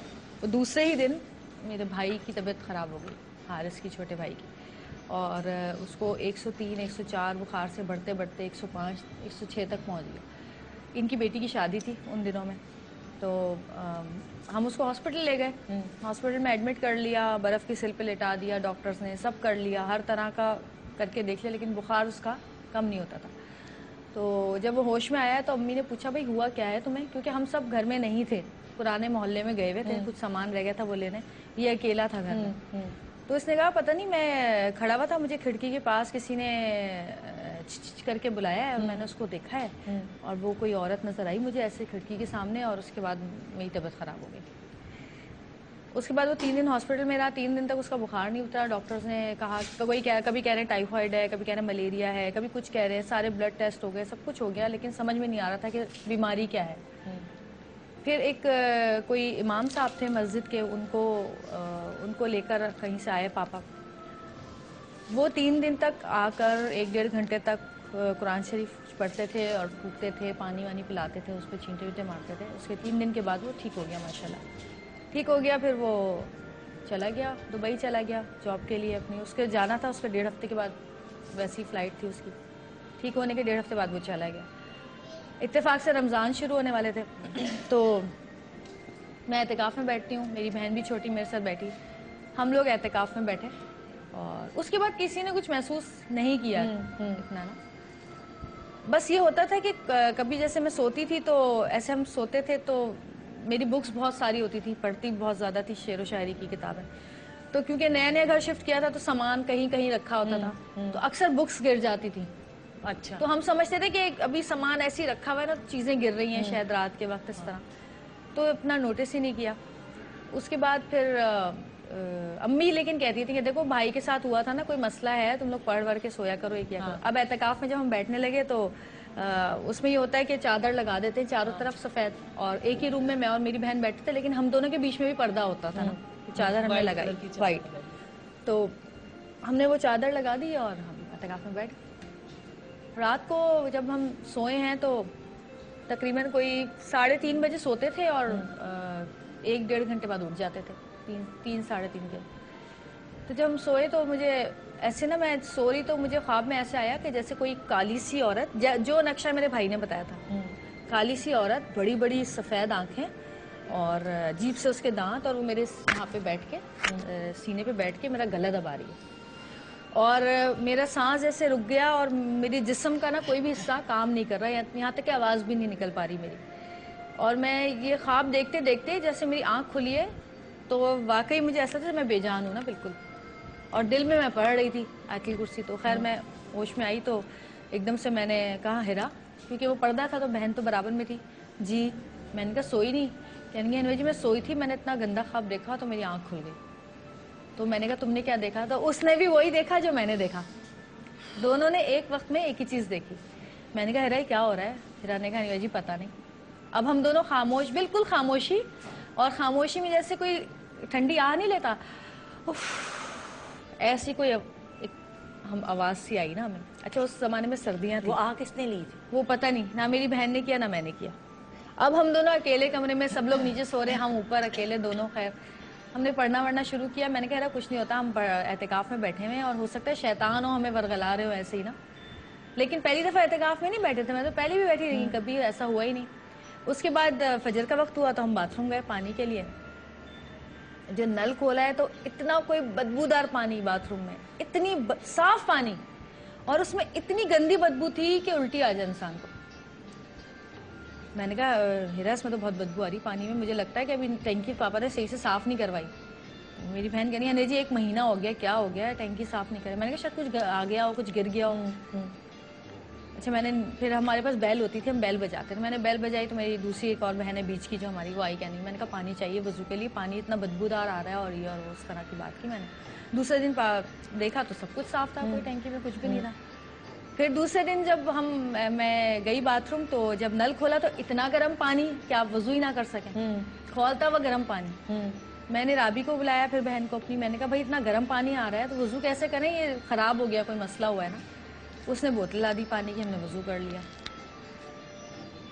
دوسرے ہی دن میرے بھائی کی طبیعت خراب ہو گئی, حارث کی چھوٹے بھائی کی, اور اس کو 103 104 بخار سے بڑھتے بڑھتے 105 106 تک پہنچ گیا. ان کی بیٹی کی شادی تھی ان دنوں میں, تو ہم اس کو ہاسپٹل لے گئے, ہاسپٹل میں ایڈمٹ کر لیا, برف کی سل پہ لٹا دیا ڈاکٹرز نے, سب کر لیا, ہر طرح کا کر کے دیکھ لیا, لیکن بخار اس کا کم نہیں ہوتا تھا. تو جب وہ ہوش میں آیا تو امی نے پوچھا بھائی ہوا کیا ہے تمہیں، کیونکہ ہم سب گھر میں نہیں تھے، پرانے محلے میں گئے ہوئے تھے، کچھ سامان رہ گیا تھا وہ لینے، یہ اکیلا تھا گھر میں. تو اس نے کہا پتہ نہیں میں کھڑا ہوا تھا، مجھے کھڑکی کے پاس کسی نے چچ کر کے بلایا ہے اور میں نے اس کو دیکھا ہے اور وہ کوئی عورت نظر آئی مجھے ایسے کھڑکی کے سامنے، اور اس کے بعد میری طبیعت خراب ہو گئی. اس کے بعد وہ 3 دن ہاسپٹل میں رہا، 3 دن تک اس کا بخار نہیں اترا. ڈاکٹرز نے کہا کبھی کہہ رہے ہیں ٹائیفائڈ ہے، کبھی کہہ رہے ہیں ملیریا ہے، کبھی کچھ کہہ رہے ہیں، سارے بلڈ ٹیسٹ ہو گئے، سب کچھ ہو گیا، لیکن سمجھ میں نہیں آ رہا تھا کہ بیماری کیا ہے. پھر ایک کوئی امام صاحب تھے مسجد کے، ان کو لے کر کہیں سے آئے پاپا. وہ 3 دن تک آ کر 1-1.5 گھنٹے تک قرآن شریف پڑھتے تھے اور پھونکتے تھے، پانی وانی پلاتے تھے، اس پہ چینٹے وینٹے مارتے تھے. اس کے 3 دن کے بعد وہ ٹھیک ہو گیا ماشاءاللہ. ٹھیک ہو گیا، پھر وہ چلا گیا دبئی، چلا گیا جاب کے لیے اپنی. اس کے جانا تھا، اس کے 1.5 ہفتے کے بعد ویسی فلائٹ تھی اس کی. ٹھیک ہونے کے 1.5 ہفتے بعد وہ چلا گیا. اتفاق سے رمضان شروع ہونے والے تھے، تو میں اعتکاف میں بیٹھتی ہوں، میری بہن بھی چھوٹی میرے ساتھ بیٹھی، ہم لوگ اعتکاف میں بیٹھے، اور اس کے بعد کسی نے کچھ محسوس نہیں کیا اتنا نا. بس یہ ہوتا تھا کہ کبھی جیسے میں سوتی تھی تو ایسے ہم سوتے تھے تو میری بکس بہت ساری ہوتی تھی، پڑھتی بہت زیادہ تھی، شعر و شاعری کی کتابیں. تو کیونکہ نیا نیا گھر شفٹ کیا تھا تو سامان کہیں کہیں رکھا ہوتا تھا، تو اکثر بکس گر جاتی تھی. اچھا. تو ہم سمجھتے تھے کہ ابھی سامان ایسی رکھا ہوا ہے نا، چیزیں گر رہی ہیں شاید رات کے وقت اس طرح، تو اتنا نوٹس ہی نہیں کیا. اس کے بعد پھر امی لیکن کہتی تھی کہ دیکھو بھائی کے ساتھ ہوا تھا نا، کوئی مسئلہ ہے، تم لوگ پڑھ ور کے سویا کرو، یہ کیا کرو. اب اعتکاف میں جب ہم بیٹھنے لگے تو اس میں یہ ہوتا ہے کہ چادر لگا دیتے ہیں چاروں طرف سفید، اور ایک ہی روم میں میں اور میری بہن بیٹھتے تھے، لیکن ہم دونوں کے بیچ میں بھی پردہ ہوتا تھا نا، چادر ہم نے لگائی وائٹ. تو ہم نے وہ چادر لگا دی اور ہم اعتکاف میں بیٹھ گئے. رات کو جب ہم سوئے ہیں تو تقریباً کوئی 3:30 بجے سوتے تھے اور 1-1.5 گھنٹے بعد اٹھ جاتے تھے، 3-3:30 کے. تو جب ہم سوئے تو مجھے ایسے نا، میں سو رہی تو مجھے خواب میں ایسے آیا کہ جیسے کوئی کالی سی عورت، جو نقشہ میرے بھائی نے بتایا تھا، کالی سی عورت، بڑی بڑی سفید آنکھیں اور عجیب سے اس کے دانت، اور وہ میرے یہاں پہ بیٹھ کے سینے پہ بیٹھ کے میرا گلا دبا رہی ہے. اور میرا سانس جیسے رک گیا اور میری جسم کا نا کوئی بھی حصہ کام نہیں کر رہا، یہاں تک کہ آواز بھی نہیں نکل پا رہی میری. اور میں یہ خواب دیکھتے دیکھتے جیسے میری آنکھ کھلی ہے تو واقعی مجھے ایسا تھا میں بے جان ہوں نا بالکل. اور دل میں پڑھ رہی تھی آیت الکرسی. تو خیر میں ہوش میں آئی تو ایک دم سے میں نے کہا ہیرا، کیونکہ وہ پردہ تھا تو بہن تو برابر میں تھی. جی. میں نے کہا سوئی نہیں؟ کہنے گے انوی جی میں سوئی تھی، میں نے اتنا گندا خواب دیکھا تو میری آنکھ کھل گئی. تو میں نے کہا تم نے کیا دیکھا؟ تو اس نے بھی وہی دیکھا جو میں نے دیکھا. دونوں نے ایک وقت میں ایک ہی چیز دیکھی. میں نے کہا ہیرا کیا ہو رہا ہے؟ ہیرا نے کہا انوی جی پتہ نہیں. اب ہم دونوں خاموش، بالکل خاموشی، اور خاموشی میں جیسے کوئی ٹھنڈی آ نہیں لیتا، ایسی کوئی ہم آواز سی آئی نا ہمیں. اچھا اس زمانے میں سردیاں تھیں. وہ آ کس نے لی تھی؟ وہ پتہ نہیں، نہ میری بہن نے کیا نہ میں نے کیا. اب ہم دونوں اکیلے کمرے میں، سب لوگ نیچے سو رہے ہیں، ہم اوپر اکیلے دونوں. خیر ہم نے پڑھنا شروع کیا. میں نے کہا کچھ نہیں ہوتا، ہم اعتکاف میں بیٹھے ہوئے ہیں اور ہو سکتا ہے شیطان ہو ہمیں ورغلا رہے ہو ایسے ہی نا. لیکن پہلی دفعہ اعتکاف میں نہیں بیٹھے تھے، میں تو پہلے بھی بیٹھی رہی، کبھی ایسا ہوا ہی نہیں. اس کے بعد فجر کا وقت ہوا تو ہم باتھ روم گئے پانی کے لیے. جو نل کھولا ہے تو اتنا کوئی بدبودار پانی باتھ روم میں، اتنی صاف پانی، اور اس میں اتنی گندی بدبو تھی کہ الٹی آ جائے انسان کو. میں نے کہا ہیرا اس میں تو بہت بدبو آ رہی پانی میں، مجھے لگتا ہے کہ ابھی ٹینکی پاپا نے صحیح سے صاف نہیں کروائی. میری بہن کہنی ہے جی 1 مہینہ ہو گیا، کیا ہو گیا ٹینکی صاف نہیں کرے؟ میں نے کہا شاید کچھ آ گیا ہو، کچھ گر گیا ہو. اچھا میں نے پھر ہمارے پاس بیل ہوتی تھی، ہم بیل بجاتے تھے. میں نے بیل بجائی تو میری دوسری ایک اور بہن ہے بیچ کی جو ہماری، وہ آئی کہنے. میں نے کہا پانی چاہیے وضو کے لیے، پانی اتنا بدبودار آ رہا ہے اور یہ اور اس طرح کی بات کی. میں نے دوسرے دن دیکھا تو سب کچھ صاف تھا، کوئی ٹینکی میں کچھ بھی نہیں تھا. پھر دوسرے دن جب میں گئی باتھ روم تو جب نل کھولا تو اتنا گرم پانی کہ آپ وضو ہی نہ کر سکیں، کھولتا ہوا گرم پانی. میں نے رابی کو بلایا پھر بہن کو اپنی. میں نے کہا بھائی اتنا گرم پانی آ رہا ہے تو وضو کیسے کریں؟ یہ خراب ہو گیا، کوئی مسئلہ ہوا ہے نا. اس نے بوتل لا دی پانی کی، ہم نے وضو کر لیا.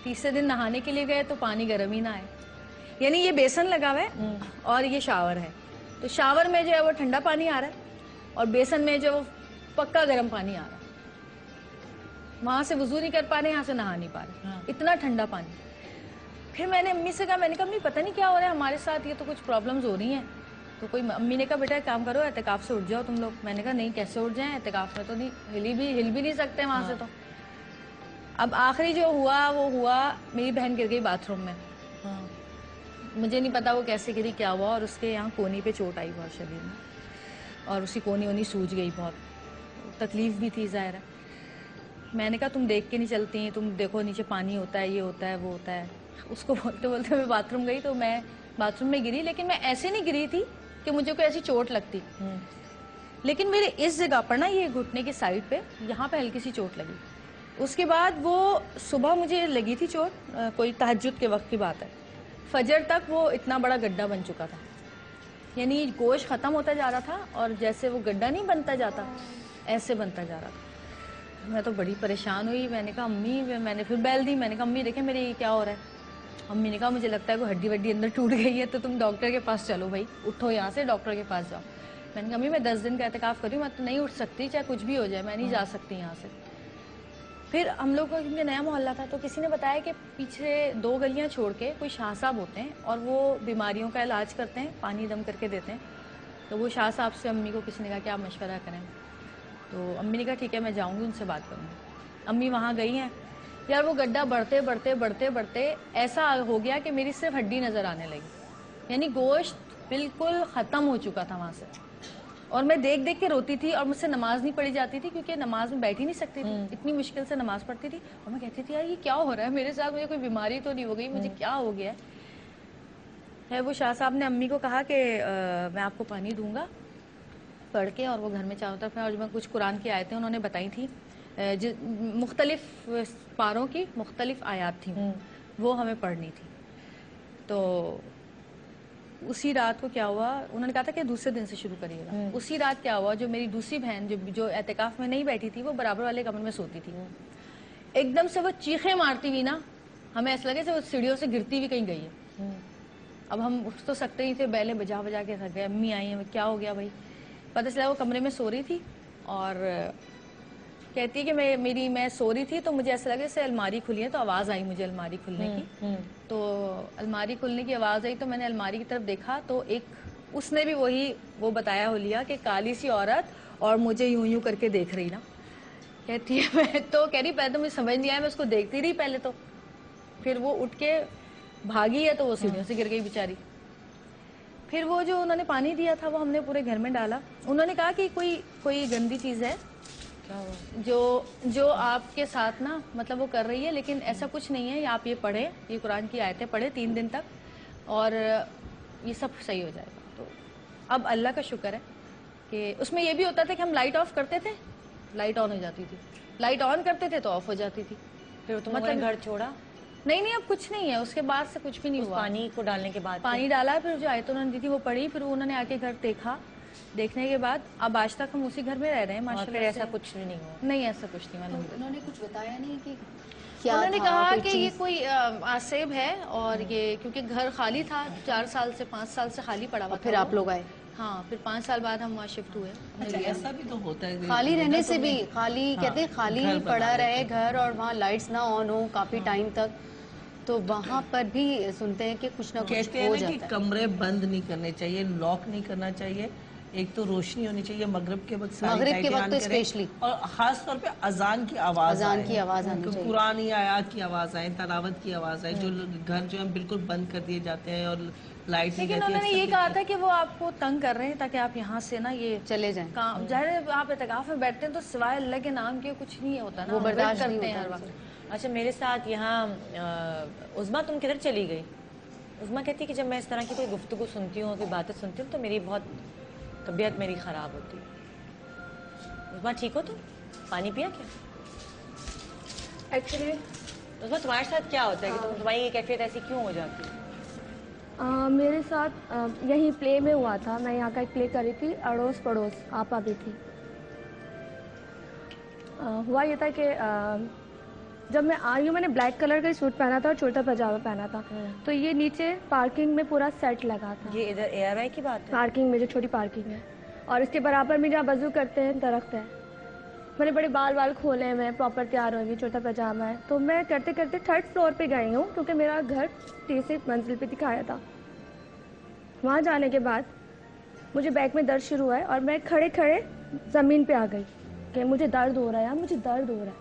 تیسرے دن نہانے کے لیے گئے تو پانی گرم ہی نہ آئے. یعنی یہ بیسن لگا ہوا ہے اور یہ شاور ہے، تو شاور میں جو ہے وہ ٹھنڈا پانی آ رہا ہے اور بیسن میں جو پکا گرم پانی آ رہا ہے. وہاں سے وضو نہیں کر پا رہے، یہاں سے نہا نہیں پا رہے، اتنا ٹھنڈا پانی. پھر میں نے امی سے کہا، میں نے کہا امی پتہ نہیں کیا ہو رہا ہے ہمارے ساتھ، یہ تو کچھ پرابلمز ہو رہی ہیں. تو امی نے کہا بیٹا ایک کام کرو، اعتکاف سے اٹھ جاؤ تم لوگ. میں نے کہا نہیں کیسے اٹھ جائیں، اعتکاف میں تو نہیں ہل بھی نہیں سکتے وہاں سے. تو اب آخری جو ہوا وہ ہوا میری بہن گر گئی باتھ روم میں. مجھے نہیں پتا وہ کیسے گری کیا ہوا, اور اس کے یہاں کونی پہ چوٹ آئی بہت شدید میں, اور اسی کونی سوج گئی, بہت تکلیف بھی تھی ظاہر ہے. میں نے کہا تم دیکھ کے نہیں چلتی ہیں, تم دیکھو نیچے پانی ہوتا ہے, یہ ہوتا ہے, وہ ہوتا ہے. اس کو بولتے بولتے میں باتھ روم گئی, تو میں باتھ روم میں گری, لیکن میں ایسے نہیں گری تھی کہ مجھے کوئی ایسی چوٹ لگتی, لیکن میرے اس جگہ پر نا, یہ گھٹنے کی سائڈ پہ, یہاں پہ ہلکی سی چوٹ لگی. اس کے بعد وہ صبح مجھے لگی تھی چوٹ, کوئی تہجد کے وقت کی بات ہے, فجر تک وہ اتنا بڑا گڈھا بن چکا تھا. یعنی گوشت ختم ہوتا جا رہا تھا, اور جیسے وہ گڈھا نہیں بنتا جاتا ایسے بنتا جا رہا تھا. میں تو بڑی پریشان ہوئی. میں نے کہا امی, میں نے پھر بیل دی, میں نے کہا امی دیکھیں میرے یہ کیا ہو رہا ہے. امی نے کہا مجھے لگتا ہے کوئی ہڈی وڈی اندر ٹوٹ گئی ہے, تو تم ڈاکٹر کے پاس چلو بھائی, اٹھو یہاں سے ڈاکٹر کے پاس جاؤ. میں نے کہا امی میں 10 دن کا اعتکاف کر رہی ہوں, میں تو نہیں اٹھ سکتی, چاہے کچھ بھی ہو جائے, میں نہیں جا سکتی یہاں سے. پھر ہم لوگ کو کیونکہ نیا محلہ تھا, تو کسی نے بتایا کہ پیچھے 2 گلیاں چھوڑ کے کوئی شاہ صاحب ہوتے ہیں, اور وہ بیماریوں کا علاج کرتے ہیں, پانی دم کر کے دیتے ہیں. تو وہ شاہ صاحب سے امی کو کسی نے کہا کہ آپ مشورہ کریں. تو امی نے کہا ٹھیک ہے میں جاؤں گی, ان سے بات کروں گی. امی وہاں گئی ہیں. یار وہ گڈھا بڑھتے بڑھتے بڑھتے بڑھتے ایسا ہو گیا کہ میری صرف ہڈی نظر آنے لگی, یعنی گوشت بالکل ختم ہو چکا تھا وہاں سے. اور میں دیکھ دیکھ کے روتی تھی, اور مجھ سے نماز نہیں پڑھی جاتی تھی, کیونکہ نماز میں بیٹھ ہی نہیں سکتی تھی, اتنی مشکل سے نماز پڑھتی تھی. اور میں کہتی تھی یار یہ کیا ہو رہا ہے میرے ساتھ, مجھے کوئی بیماری تو نہیں ہو گئی, مجھے کیا ہو گیا ہے. وہ شاہ صاحب نے امی کو کہا کہ میں آپ کو پانی دوں گا پڑھ کے, اور وہ گھر میں چاروں طرف, اور میں کچھ قرآن کی آیتیں انہوں نے بتائی تھیں, مختلف پاروں کی مختلف آیات تھیں, وہ ہمیں پڑھنی تھی. تو اسی رات کو کیا ہوا, انہوں نے کہا تھا کہ دوسرے دن سے شروع کریے گا. اسی رات کیا ہوا, جو میری دوسری بہن جو اعتکاف میں نہیں بیٹھی تھی, وہ برابر والے کمرے میں سوتی تھی, ایک دم سے وہ چیخیں مارتی ہوئی نا, ہمیں ایسا لگے کہ وہ سیڑھیوں سے گرتی ہوئی کہیں گئی ہے. اب ہم اٹھ تو سکتے ہی تھے, بیلیں بجا بجا کے تھک گئے. امی آئی ہیں, کیا ہو گیا بھائی. پتہ چلا وہ کمرے میں سو رہی تھی, اور کہتی ہے کہ میں سو رہی تھی, تو مجھے ایسا لگا جیسے الماری کھلی ہے, تو آواز آئی مجھے الماری کھلنے کی. تو الماری کھلنے کی آواز آئی, تو میں نے الماری کی طرف دیکھا, تو اس نے بھی وہ بتایا ہو لیا کہ کالی سی عورت, اور مجھے یوں کر کے دیکھ رہی نا. کہتی ہے میں تو کہہ رہی پہلے تو مجھے سمجھ نہیں آیا, میں اس کو دیکھتی رہی پہلے, تو پھر وہ اٹھ کے بھاگی ہے, تو وہ سیڑھیوں سے گر گئی بیچاری. پھر وہ جو انہوں نے پانی دیا تھا وہ ہم نے پورے گھر میں ڈالا. انہوں نے کہا کہ کوئی گندی چیز ہے جو آپ کے ساتھ نا, مطلب وہ کر رہی ہے, لیکن ایسا کچھ نہیں ہے, آپ یہ پڑھیں, یہ قرآن کی آیتیں پڑھیں 3 دن تک, اور یہ سب صحیح ہو جائے گا. تو اب اللہ کا شکر ہے کہ اس میں یہ بھی ہوتا تھا کہ ہم لائٹ آف کرتے تھے, لائٹ آن ہو جاتی تھی, لائٹ آن کرتے تھے تو آف ہو جاتی تھی. پھر تم نے گھر چھوڑا؟ نہیں, اب کچھ نہیں ہے, اس کے بعد سے کچھ بھی نہیں ہوا. پانی کو ڈالنے کے بعد پانی ڈالا, پھر جو آیتیں انہوں نے دی تھی وہ پڑھی, پھر انہوں نے آ کے گھر دیکھا, دیکھنے کے بعد اب آج تک ہم اسی گھر میں رہ رہے ہیں ماشاءاللہ. پھر ایسا کچھ نہیں ہوا؟ نہیں, ایسا کچھ نہیں. انہوں نے کچھ بتایا نہیں کہ انہوں نے کہا کہ یہ کوئی آسیب ہے, اور یہ کیونکہ گھر خالی تھا 4 سال سے 5 سال سے خالی پڑا ہوا. پھر آپ لوگ آئے؟ ہاں, پھر 5 سال بعد ہم وہاں شفٹ ہوئے. ایسا بھی تو ہوتا ہے, خالی رہنے سے بھی, خالی کہتے ہیں خالی پڑا رہے گھر, اور وہاں لائٹس نہ آن ہو کافی ٹائم تک, تو وہاں پر بھی سنتے ہیں کہ کچھ نہ کچھ ہو جاتا ہے. کہ کمرے بند نہیں کرنے چاہیے, لاک نہیں کرنا چاہیے. ایک تو روشنی ہونی چاہیے مغرب کے وقت, مغرب کے وقت اسپیشلی, اور خاص طور پہ اذان کی آواز آنی چاہیے, قرآن آیات کی آواز آئے, تلاوت کی آواز آئے. جو گھر جو ہے بالکل بند کر دیے جاتے ہیں, اور لائٹ نہیں رہتی. لیکن انہوں نے یہ کہا تھا کہ وہ آپ کو تنگ کر رہے ہیں تاکہ آپ یہاں سے نا یہ چلے جائیں. ظاہر ہے آپ اعتکاف میں بیٹھتے ہیں تو سوائے اللہ کے نام کے کچھ نہیں ہوتا نا, وہ برداشت کرتے ہیں ہر وقت. اچھا, میرے ساتھ یہاں عظمیٰ تم کدھر چلی گئی؟ عظمیٰ کہتی کہ جب میں اس طرح کی کوئی گفتگو سنتی ہوں, کوئی باتیں سنتی ہوں, تو میری بہت طبیعت میری خراب ہوتی ہے. عظمیٰ ٹھیک ہو تم؟ پانی پیا کیا؟ ایکچولی عظمیٰ تمہارے ساتھ کیا ہوتا ہے کہ تمہاری یہ کیفیت ایسی کیوں ہو جاتی ہے؟ میرے ساتھ یہی پلے میں ہوا تھا. میں یہاں کا ایک پلے کر رہی تھی, اڑوس پڑوس آپا بھی تھی. ہوا یہ تھا کہ جب میں آئی ہوں, میں نے بلیک کلر کا سوٹ پہنا تھا اور چھوٹا پاجامہ پہنا تھا, تو یہ نیچے پارکنگ میں پورا سیٹ لگا تھا. یہ ادھر اے آر آئی کی بات ہے؟ پارکنگ میں جو چھوٹی پارکنگ ہے, اور اس کے برابر میں جہاں وضو کرتے ہیں درخت ہے. میں نے بڑے بال کھولے ہیں, میں پراپر تیار ہوئی, چھوٹا پاجامہ ہے. تو میں کرتے کرتے 3rd فلور پہ گئی ہوں, کیونکہ میرا گھر 3 منزل پہ دکھایا تھا. وہاں جانے کے بعد مجھے بیک میں درد شروع ہوا ہے, اور میں کھڑے کھڑے زمین پہ آ گئی کہ مجھے درد ہو رہا ہے, مجھے درد ہو رہا ہے.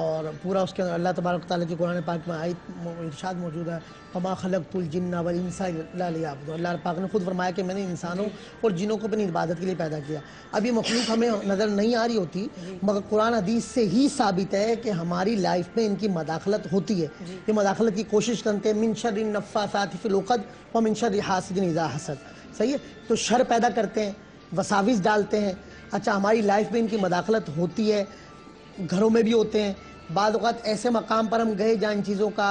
اور پورا اس کے اندر اللہ تبارک تعالیٰ کی قرآن پاک میں آیت ارشاد موجود ہے وما خلقت الجن والانس الا لیعبدون. اللہ پاک نے خود فرمایا کہ میں نے انسانوں اور جنوں کو اپنی عبادت کے لیے پیدا کیا. اب یہ مخلوق ہمیں نظر نہیں آ رہی ہوتی مگر قرآن حدیث سے ہی ثابت ہے کہ ہماری لائف میں ان کی مداخلت ہوتی ہے. یہ مداخلت کی کوشش کرتے ہیں من شر النفاثات فی العقد ومن شر حاسد اذا حسد. صحیح ہے, تو شر پیدا کرتے ہیں, وساوس ڈالتے ہیں. اچھا ہماری لائف میں ان کی مداخلت ہوتی ہے, گھروں میں بھی ہوتے ہیں. بعض اوقات ایسے مقام پر ہم گئے جہاں ان چیزوں کا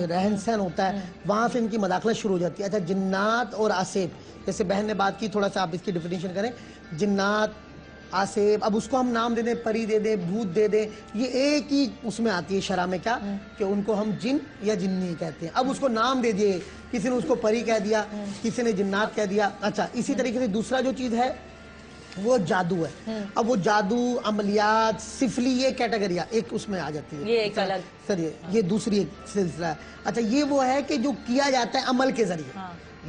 رہن سہن ہوتا ہے, وہاں سے ان کی مداخلت شروع ہو جاتی ہے. اچھا جنات اور آسیب, جیسے بہن نے بات کی, تھوڑا سا آپ اس کی ڈیفینیشن کریں. جنات, آسیب, اب اس کو ہم نام دے دیں, پری دے دیں, بھوت دے دیں, یہ ایک ہی اس میں آتی ہے شرع میں کیا کہ ان کو ہم جن یا جنی کہتے ہیں. اب اس کو نام دے دیے, کسی نے اس کو پری کہہ دیا, کسی نے جنات کہہ دیا. اچھا اسی طریقے سے دوسرا جو چیز ہے وہ جادو ہے. اب وہ جادو, عملیات, سفلی, یہ کیٹیگریاں ایک اس میں آ جاتی ہے. یہ ایک الگ سر یہ دوسری ایک سلسلہ ہے. اچھا یہ وہ ہے کہ جو کیا جاتا ہے عمل کے ذریعے,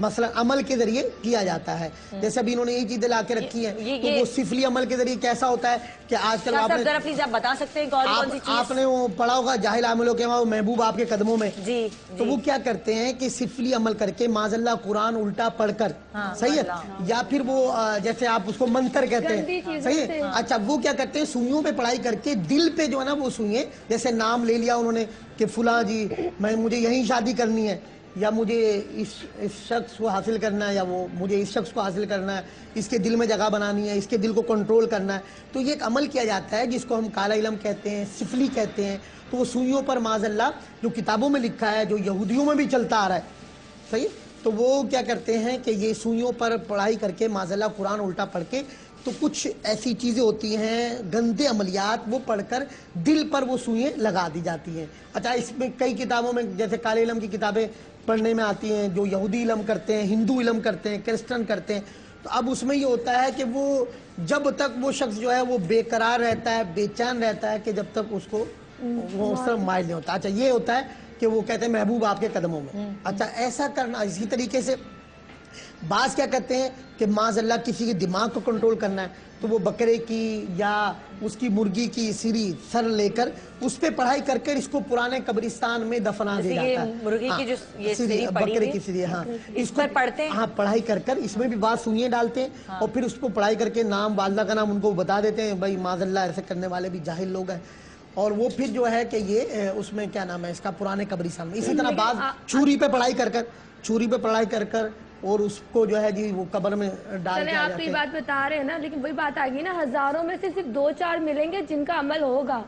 مثلا عمل کے ذریعے کیا جاتا ہے. جیسے ابھی انہوں نے یہ چیزیں لا کے رکھی ہیں, تو وہ سفلی عمل کے ذریعے کیسا ہوتا ہے کہ آج کل آپ بتا سکتے ہیں کون سی چیز آپ نے وہ پڑھا ہوگا جاہل عاملوں کے وہاں محبوب آپ کے قدموں میں. تو وہ کیا کرتے ہیں کہ سفلی عمل کر کے معاذ اللہ قرآن الٹا پڑھ کر, صحیح ہے, یا پھر وہ جیسے آپ اس کو منتر کہتے ہیں, صحیح ہے. اچھا وہ کیا کرتے ہیں سوئیوں پہ پڑھائی کر کے دل پہ جو ہے نا وہ سوئیں, جیسے نام لے لیا انہوں نے کہ فلاں جی مجھے یہیں شادی کرنی ہے, یا مجھے اس شخص کو حاصل کرنا ہے, یا وہ مجھے اس شخص کو حاصل کرنا ہے, اس کے دل میں جگہ بنانی ہے, اس کے دل کو کنٹرول کرنا ہے. تو یہ ایک عمل کیا جاتا ہے جس کو ہم کالا علم کہتے ہیں, سفلی کہتے ہیں. تو وہ سوئیوں پر معاذ اللہ جو کتابوں میں لکھا ہے, جو یہودیوں میں بھی چلتا آ رہا ہے, صحیح, تو وہ کیا کرتے ہیں کہ یہ سوئیوں پر پڑھائی کر کے معاذ اللہ قرآن الٹا پڑھ کے, تو کچھ ایسی چیزیں ہوتی ہیں گندے عملیات, وہ پڑھ کر دل پر وہ سوئیں لگا دی جاتی ہیں. اچھا اس میں کئی کتابوں میں جیسے کالے علم کی کتابیں پڑھنے میں آتی ہیں, جو یہودی علم کرتے ہیں, ہندو علم کرتے ہیں, کرسچن کرتے ہیں. تو اب اس میں یہ ہوتا ہے کہ وہ جب تک وہ شخص جو ہے وہ بے قرار رہتا ہے, بے چین رہتا ہے, کہ جب تک اس کو وہ اس طرح مائل نہیں ہوتا. اچھا یہ ہوتا ہے کہ وہ کہتے ہیں محبوب آپ کے قدموں میں. اچھا ایسا کرنا, اسی طریقے سے بعض کیا کرتے ہیں کہ معاذ اللہ کسی کے دماغ کو کنٹرول کرنا ہے, تو وہ بکرے کی یا اس کی مرغی کی سری سر لے کر اس پہ پڑھائی کر کر اس کو پرانے قبرستان میں دفنا دیا جاتا ہے. مرغی کی جو یہ سری بکرے کی سری, ہاں اس پر پڑھتے ہیں, ہاں پڑھائی کر کر اس میں بھی بعض سوئیں ڈالتے ہیں, اور پھر اس کو پڑھائی کر کے نام والدہ کا نام ان کو بتا دیتے ہیں, بھائی معاذ اللہ ایسے کرنے والے بھی جاہل لوگ ہیں. اور وہ پھر جو ہے کہ یہ اس میں کیا نام ہے اس کا پرانے قبرستان میں. اسی طرح بعض چھری پہ پڑھائی کر کر, چھری پہ پڑھائی کر کر اور اس کو جو ہے جی وہ قبر میں ڈال کے آپ کی بات بتا رہے ہیں نا, لیکن وہی بات آ گئی نا, ہزاروں میں سے صرف 2-4 ملیں گے جن کا عمل ہوگا,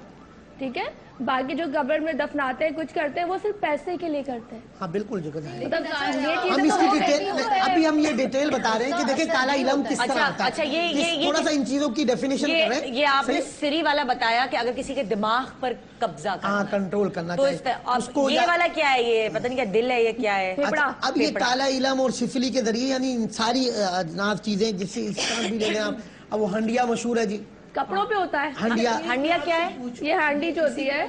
ٹھیک ہے. باقی جو قبر میں دفناتے ہیں, کچھ کرتے ہیں, وہ صرف پیسے کے لیے کرتے ہیں. ہاں بالکل جو ہم اس کی ڈیٹیل, ابھی ہم یہ ڈیٹیل بتا رہے ہیں کہ دیکھیں کالا علم کس طرح آتا ہے. اچھا یہ تھوڑا سا ان چیزوں کی ڈیفینیشن کر رہے ہیں. یہ آپ نے سری والا بتایا کہ اگر کسی کے دماغ پر قبضہ کرنا, ہاں کنٹرول کرنا تو یہ والا کیا ہے, یہ پتہ نہیں کیا دل ہے, یہ کیا ہے. اب یہ کالا علم اور سفلی کے ذریعے یعنی ساری اجناس چیزیں, جس سے اس طرح بھی لے لیں آپ. اب وہ ہنڈیا مشہور ہے جی, کپڑوں پہ ہوتا ہے. ہانڈیا کیا ہے, یہ ہانڈی جو ہوتی ہے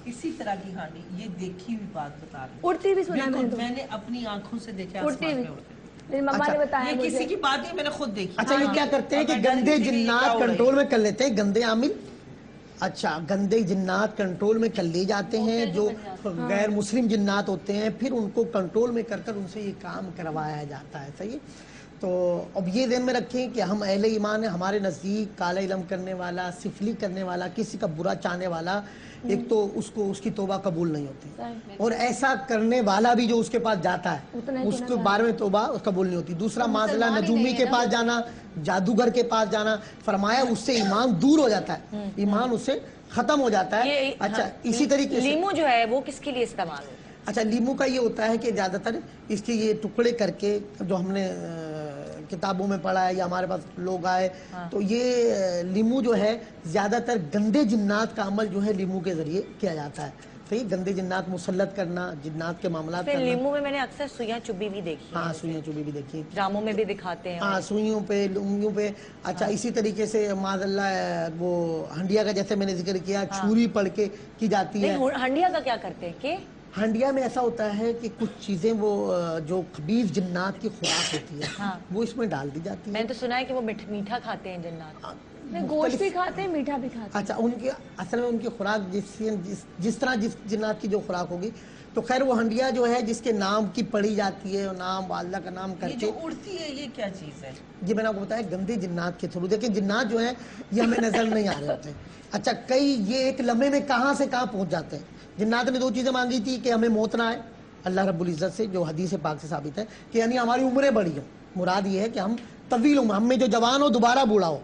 اسی طرح کی ہانڈی, یہ دیکھی ہوئی بات بتا رہی ہوں. اڑتی بھی سنا میں نے اپنی آنکھوں سے دیکھا, اڑتی بھی, میری مما نے بتایا, یہ کسی کی بات نہیں, میں نے خود دیکھی. اچھا یہ کیا کرتے ہیں کہ گندے جنات کنٹرول میں کر لیتے ہیں, گندے عامل. اچھا گندے جنات کنٹرول میں کر لیے جاتے ہیں, جو غیر مسلم جنات ہوتے ہیں, پھر ان کو کنٹرول میں کر کر ان سے یہ کام کروایا جاتا ہے. صحیح. تو اب یہ ذہن میں رکھیں کہ ہم اہل ایمان ہیں, ہمارے نزدیک کالا علم کرنے والا, سفلی کرنے والا, کسی کا برا چاہنے والا, ایک تو اس کی توبہ قبول نہیں ہوتی, اور ایسا کرنے والا بھی جو اس کے پاس جاتا ہے اس کے بارے میں توبہ قبول نہیں ہوتی. دوسرا معاذ اللہ نجومی کے پاس جانا, جادوگر کے پاس جانا, فرمایا اس سے ایمان دور ہو جاتا ہے, ایمان اس سے ختم ہو جاتا ہے. اچھا اسی طریقے سے لیمو جو ہے وہ کس کے لیے استعمال ہوتا ہے. اچھا لیمو کا یہ ہوتا ہے کہ زیادہ تر اس کے یہ ٹکڑے کر کے, جو ہم نے کتابوں میں پڑھا ہے یا ہمارے پاس لوگ آئے, تو یہ لیمو جو ہے زیادہ تر گندے جنات کا عمل جو ہے لیمو کے ذریعے کیا جاتا ہے. صحیح, گندے جنات مسلط کرنا, جنات کے معاملات کرنا. لیمو میں نے اکثر سوئیاں چبھی بھی دیکھی, ہاں سوئیاں چبھی بھی دیکھی, ڈراموں میں بھی دکھاتے ہیں, ہاں سوئیوں پہ, لنگیوں پہ. اچھا اسی طریقے سے معاذ اللہ وہ ہنڈیا کا جیسے میں نے ذکر کیا, چھری پڑھ کے کی جاتی ہے. ہنڈیا کا کیا کرتے ہیں کہ ہنڈیا میں ایسا ہوتا ہے کہ کچھ چیزیں وہ جو خبیث جنات کی خوراک ہوتی ہے وہ اس میں ڈال دی جاتی ہے. میں نے تو سنا ہے کہ وہ میٹھا کھاتے ہیں جنات. گوشت بھی کھاتے ہیں, میٹھا بھی کھاتے ہیں. اچھا, ان کی اصل میں ان کی خوراک جس طرح جس جنات کی جو خوراک ہوگی, تو خیر وہ ہنڈیا جو ہے جس کے نام کی پڑھی جاتی ہے, نام اللہ کا نام کر یہ کے جو اڑتی ہے یہ کیا چیز ہے؟ جی میں نے آپ کو بتایا گندے جنات کے تھرو. دیکھیں جنات جو ہیں یہ ہمیں نظر نہیں آ رہے ہوتے ہیں. اچھا, کئی یہ ایک لمحے میں کہاں سے کہاں پہنچ جاتے ہیں. جنات نے 2 چیزیں مانگی تھی کہ ہمیں موت نہ آئے, اللہ رب العزت سے جو حدیث پاک سے ثابت ہے کہ یعنی ہماری عمریں بڑی ہوں. مراد یہ ہے کہ ہم طویل عمر, ہم میں جو جوان ہو دوبارہ بوڑھا ہو.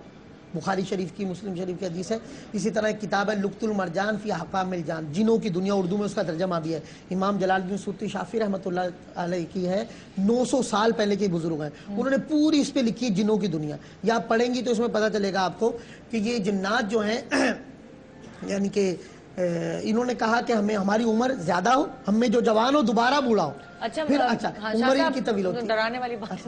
بخاری شریف کی, مسلم شریف کی حدیث ہے. اسی طرح ایک کتاب ہے لقط المرجان فی حکام الجان, جنوں کی دنیا, اردو میں اس کا ترجمہ بھی ہے. امام جلال الدین سیوطی شافعی رحمۃ اللہ علیہ کی ہے, 900 سال پہلے کے بزرگ ہیں, انہوں نے پوری اس پہ لکھی ہے جنوں کی دنیا. یا آپ پڑھیں گی تو اس میں پتہ چلے گا آپ کو کہ یہ جنات جو ہیں یعنی کہ انہوں نے کہا کہ ہمیں ہماری عمر زیادہ ہو, ہم میں جو جوان ہو دوبارہ بوڑھا ہو. اچھا, پھر اچھا عمر ان کی طویل ہوتی ہے. ڈرانے والی بات.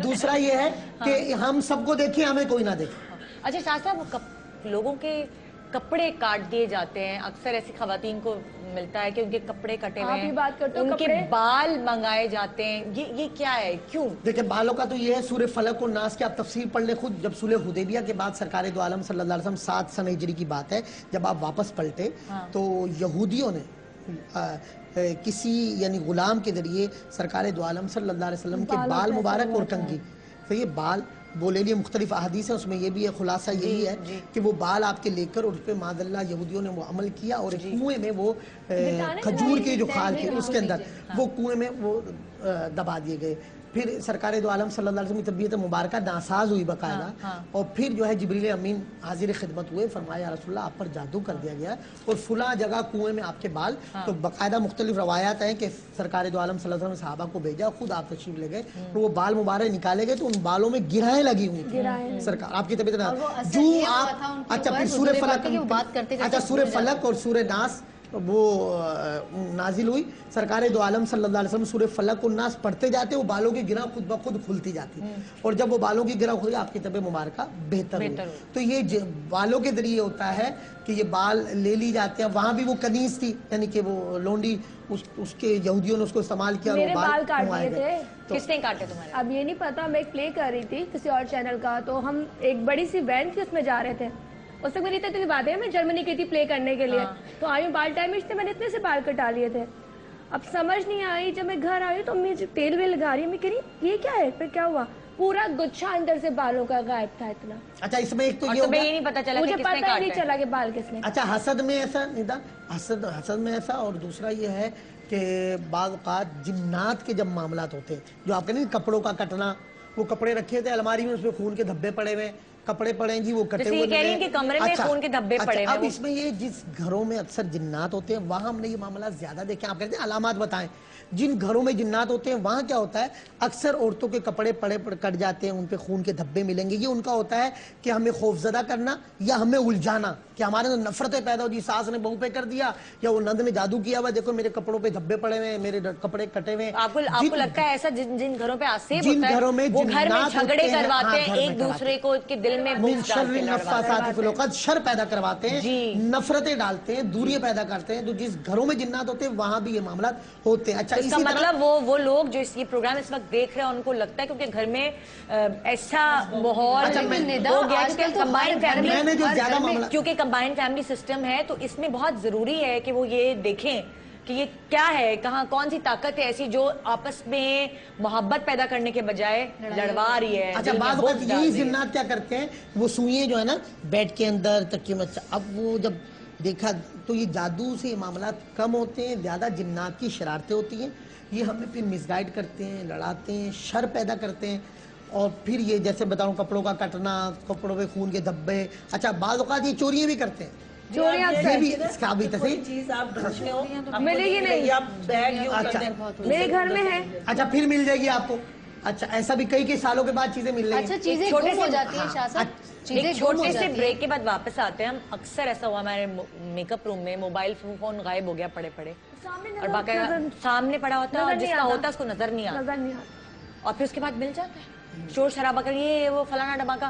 دوسرا یہ ہے کہ ہم سب کو دیکھیں, ہمیں کوئی نہ دیکھے. اچھا شاہ صاحب, لوگوں کے کپڑے کاٹ دیے جاتے ہیں, اکثر ایسی خواتین کو ملتا ہے کہ ان کے کپڑے کٹے ہوئے ہیں, ان کے بال منگائے جاتے ہیں, یہ کیا ہے, کیوں؟ دیکھیں بالوں کا تو یہ ہے, سورہ فلق و ناس کی آپ تفسیر پڑھ لیں خود. جب صلح حدیبیہ کے بعد سرکار دو عالم صلی اللہ علیہ وسلم 7 سن ہجری کی بات ہے, جب آپ واپس پلٹے تو یہودیوں نے کسی یعنی غلام کے ذریعے سرکار دو عالم صلی اللہ علیہ وسلم کے بال مبارک اور کنگھی, تو یہ بال وہ لے لیے. مختلف احادیث ہیں, اس میں یہ بھی ہے, خلاصہ یہی ہے کہ وہ بال آپ کے لے کر اور اس پہ معاذ اللہ یہودیوں نے وہ عمل کیا, اور ایک کنویں میں وہ کھجور کی جو کھال تھی اس کے اندر وہ کنویں میں وہ دبا دیے گئے. پھر سرکار دو عالم صلی اللہ علیہ وسلم کی طبیعت مبارکہ ناساز ہوئی باقاعدہ, اور پھر جو ہے جبریل امین حاضر خدمت ہوئے, فرمایا یا رسول اللہ آپ پر جادو کر دیا گیا اور فلاں جگہ کنویں میں آپ کے بال. تو باقاعدہ مختلف روایات ہیں کہ سرکار دو عالم صلی اللہ علیہ وسلم صحابہ کو بھیجا, خود آپ تشریف لے گئے, وہ بال مبارک نکالے گئے تو ان بالوں میں گرہیں لگی ہوئی تھیں. سرکار آپ کی طبیعت جو آپ اچھا پھر سورہ فلق, اچھا سورہ فلق اور سورہ ناس وہ نازل ہوئی. سرکار دو عالم صلی اللہ علیہ وسلم سورہ فلق اور ناس پڑھتے جاتے, وہ بالوں کی گرہ خود بخود کھلتی جاتی, اور جب وہ بالوں کی گرہ کھلی آپ کی طبیعت مبارکہ بہتر ہوئی. تو یہ بالوں کے ذریعے ہوتا ہے کہ یہ بال لے لی جاتے ہیں. وہاں بھی وہ کنیز تھی, یعنی کہ وہ لونڈی, اس کے یہودیوں نے اس کو استعمال کیا. میرے بال کاٹ دیے تھے. کس نے کاٹے تمہارے؟ اب یہ نہیں پتا, میں ایک پلے کر رہی تھی کسی اور چینل کا, تو ہم ایک بڑی سی وین تھی اس میں جا رہے تھے. اس تک میری اتنی بات ہے, میں جرمنی کی تھی پلے کرنے کے لیے, تو آئی ہوں بال ڈیمیج تھے, میں نے اتنے سے بال کٹا لیے تھے. اب سمجھ نہیں آئی, جب میں گھر آئی تو امی تیل ویل لگا رہی ہے, میں کہہ رہی یہ کیا ہے, پھر کیا ہوا, پورا گچھا اندر سے بالوں کا غائب تھا اتنا. اچھا اس میں ایک تو یہ نہیں پتا چلا, مجھے پتا ہی نہیں چلا کہ بال کس نے. اچھا حسد میں ایسا نہیں تھا, حسد میں ایسا, اور دوسرا یہ ہے کہ بعض اوقات جنات کے جب معاملات ہوتے ہیں, جو آپ کہتے ہیں کپڑوں کا کٹنا, وہ کپڑے رکھے تھے الماری میں, اس میں خون کے دھبے پڑے ہوئے, کپڑے پڑے ہیں جی وہ کٹے ہوئے کہہ رہی ہیں کہ کمرے میں خون کے دھبے پڑے ہیں. اب اس میں یہ جس گھروں میں اکثر جنات ہوتے ہیں وہاں ہم نے یہ معاملات زیادہ دیکھے. آپ کہتے ہیں علامات بتائیں. جن گھروں میں جنات ہوتے ہیں وہاں کیا ہوتا ہے, اکثر عورتوں کے کپڑے پڑے کٹ جاتے ہیں, ان پہ خون کے دھبے ملیں گے. یہ ان کا ہوتا ہے کہ ہمیں خوفزدہ کرنا یا ہمیں الجھانا, کہ ہمارے اندر نفرتیں پیدا ہو, جی ساس نے بہو پہ کر دیا, یا وہ نند نے جادو کیا ہوا, دیکھو میرے کپڑوں پہ دھبے پڑے ہوئے ہیں, میرے کپڑے کٹے ہوئے. آپ کو لگتا ہے ایسا جن گھروں پہ آسیب ہوتا ہے وہ گھر میں جھگڑے کرواتے ہیں, ایک دوسرے کو کے دل میں شر پیدا کرواتے ہیں, نفرتیں ڈالتے ہیں, دوریاں پیدا کرتے ہیں. تو جس گھروں میں جنات ہوتے ہیں وہاں بھی یہ معاملات ہوتے ہیں. اچھا اس کا مطلب وہ لوگ جو یہ پروگرام اس وقت دیکھ رہے ہیں ان کو لگتا ہے کیونکہ گھر میں ایسا ماحول ہو گیا کیونکہ کمبائنڈ فیملی سسٹم ہے, تو اس میں بہت ضروری ہے کہ وہ یہ دیکھیں کہ یہ کیا ہے, کہاں کون سی طاقت ہے ایسی جو آپس میں محبت پیدا کرنے کے بجائے لڑوا رہی ہے. اچھا بعض اوقات یہی جنات کیا کرتے ہیں, وہ سوئیں جو ہے نا بیڈ کے اندر تکیے میں, اب وہ جب دیکھا تو یہ جادو سے معاملات کم ہوتے ہیں, زیادہ جنات کی شرارتیں ہوتی ہیں. یہ ہمیں پھر مس گائیڈ کرتے ہیں, لڑاتے ہیں, شر پیدا کرتے ہیں. اور پھر یہ جیسے بتاؤں کپڑوں کا کٹنا, کپڑوں پہ خون کے دھبے. اچھا بعض اوقات یہ چوریاں بھی کرتے ہیں, ملے گی نہیں, میرے گھر میں ہے. اچھا پھر مل جائے گی آپ کو. اچھا ایسا بھی کئی سالوں کے بعد چیزیں مل رہی ہیں. اچھا چیزیں گم ہو جاتی ہیں شاہ صاحب, ایک چھوٹے سے بریک کے بعد واپس آتے ہیں ہم. اکثر ایسا ہوا ہمارے میک اپ روم میں موبائل فون غائب ہو گیا پڑے اور باقاعدہ سامنے پڑا ہوتا ہے, جس کا ہوتا ہے اس کو نظر نہیں آتا, اور پھر اس کے بعد مل جاتا ہے. شور شرابہ کر یہ وہ فلانا ڈبا کا,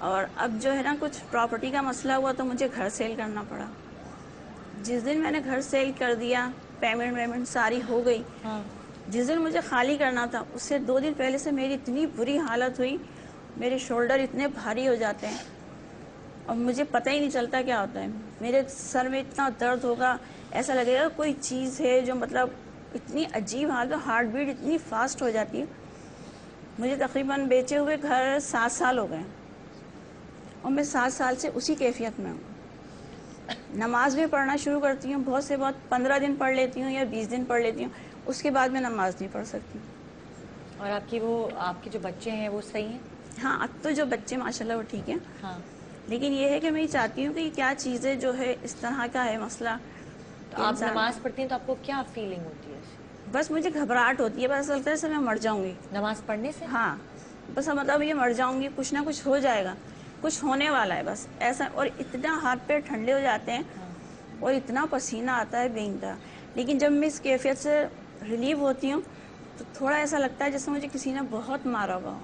اور اب جو ہے نا کچھ پراپرٹی کا مسئلہ ہوا تو مجھے گھر سیل کرنا پڑا. جس دن میں نے گھر سیل کر دیا, پیمنٹ ساری ہو گئی, جس دن مجھے خالی کرنا تھا اس سے 2 دن پہلے سے میری اتنی بری حالت ہوئی, میرے شولڈر اتنے بھاری ہو جاتے ہیں اور مجھے پتہ ہی نہیں چلتا کیا ہوتا ہے. میرے سر میں اتنا درد ہوگا, ایسا لگے گا کوئی چیز ہے جو مطلب اتنی عجیب حالت, ہارٹ بیٹ اتنی فاسٹ ہو جاتی ہے. مجھے تقریباً بیچے ہوئے گھر 7 سال ہو گئے اور میں 7 سال سے اسی کیفیت میں ہوں. نماز بھی پڑھنا شروع کرتی ہوں, بہت سے بہت 15 دن پڑھ لیتی ہوں یا 20 دن پڑھ لیتی ہوں, اس کے بعد میں نماز نہیں پڑھ سکتی. اور آپ کے جو بچے ہیں وہ صحیح ہیں؟ ہاں, اب تو جو بچے ماشاءاللہ وہ ٹھیک ہیں. ہاں, لیکن یہ ہے کہ میں یہ چاہتی ہوں کہ کیا چیزیں جو ہے اس طرح کا ہے مسئلہ. تو آپ نماز پڑھتی ہیں تو آپ کو کیا فیلنگ ہوتی ہے؟ بس مجھے گھبراہٹ ہوتی ہے, بس ایسا لگتا ہے جیسے میں مر جاؤں گی نماز پڑھنے سے. ہاں, بس مطلب یہ مر جاؤں گی, کچھ نہ کچھ ہو جائے گا, کچھ ہونے والا ہے بس ایسا. اور اتنا ہاتھ پیر ٹھنڈے ہو جاتے ہیں اور اتنا پسینہ آتا ہے بے انتہا. لیکن جب میں اس کیفیت سے ریلیو ہوتی ہوں تو تھوڑا ایسا لگتا ہے جیسے مجھے کسی نے بہت مارا ہوا ہو,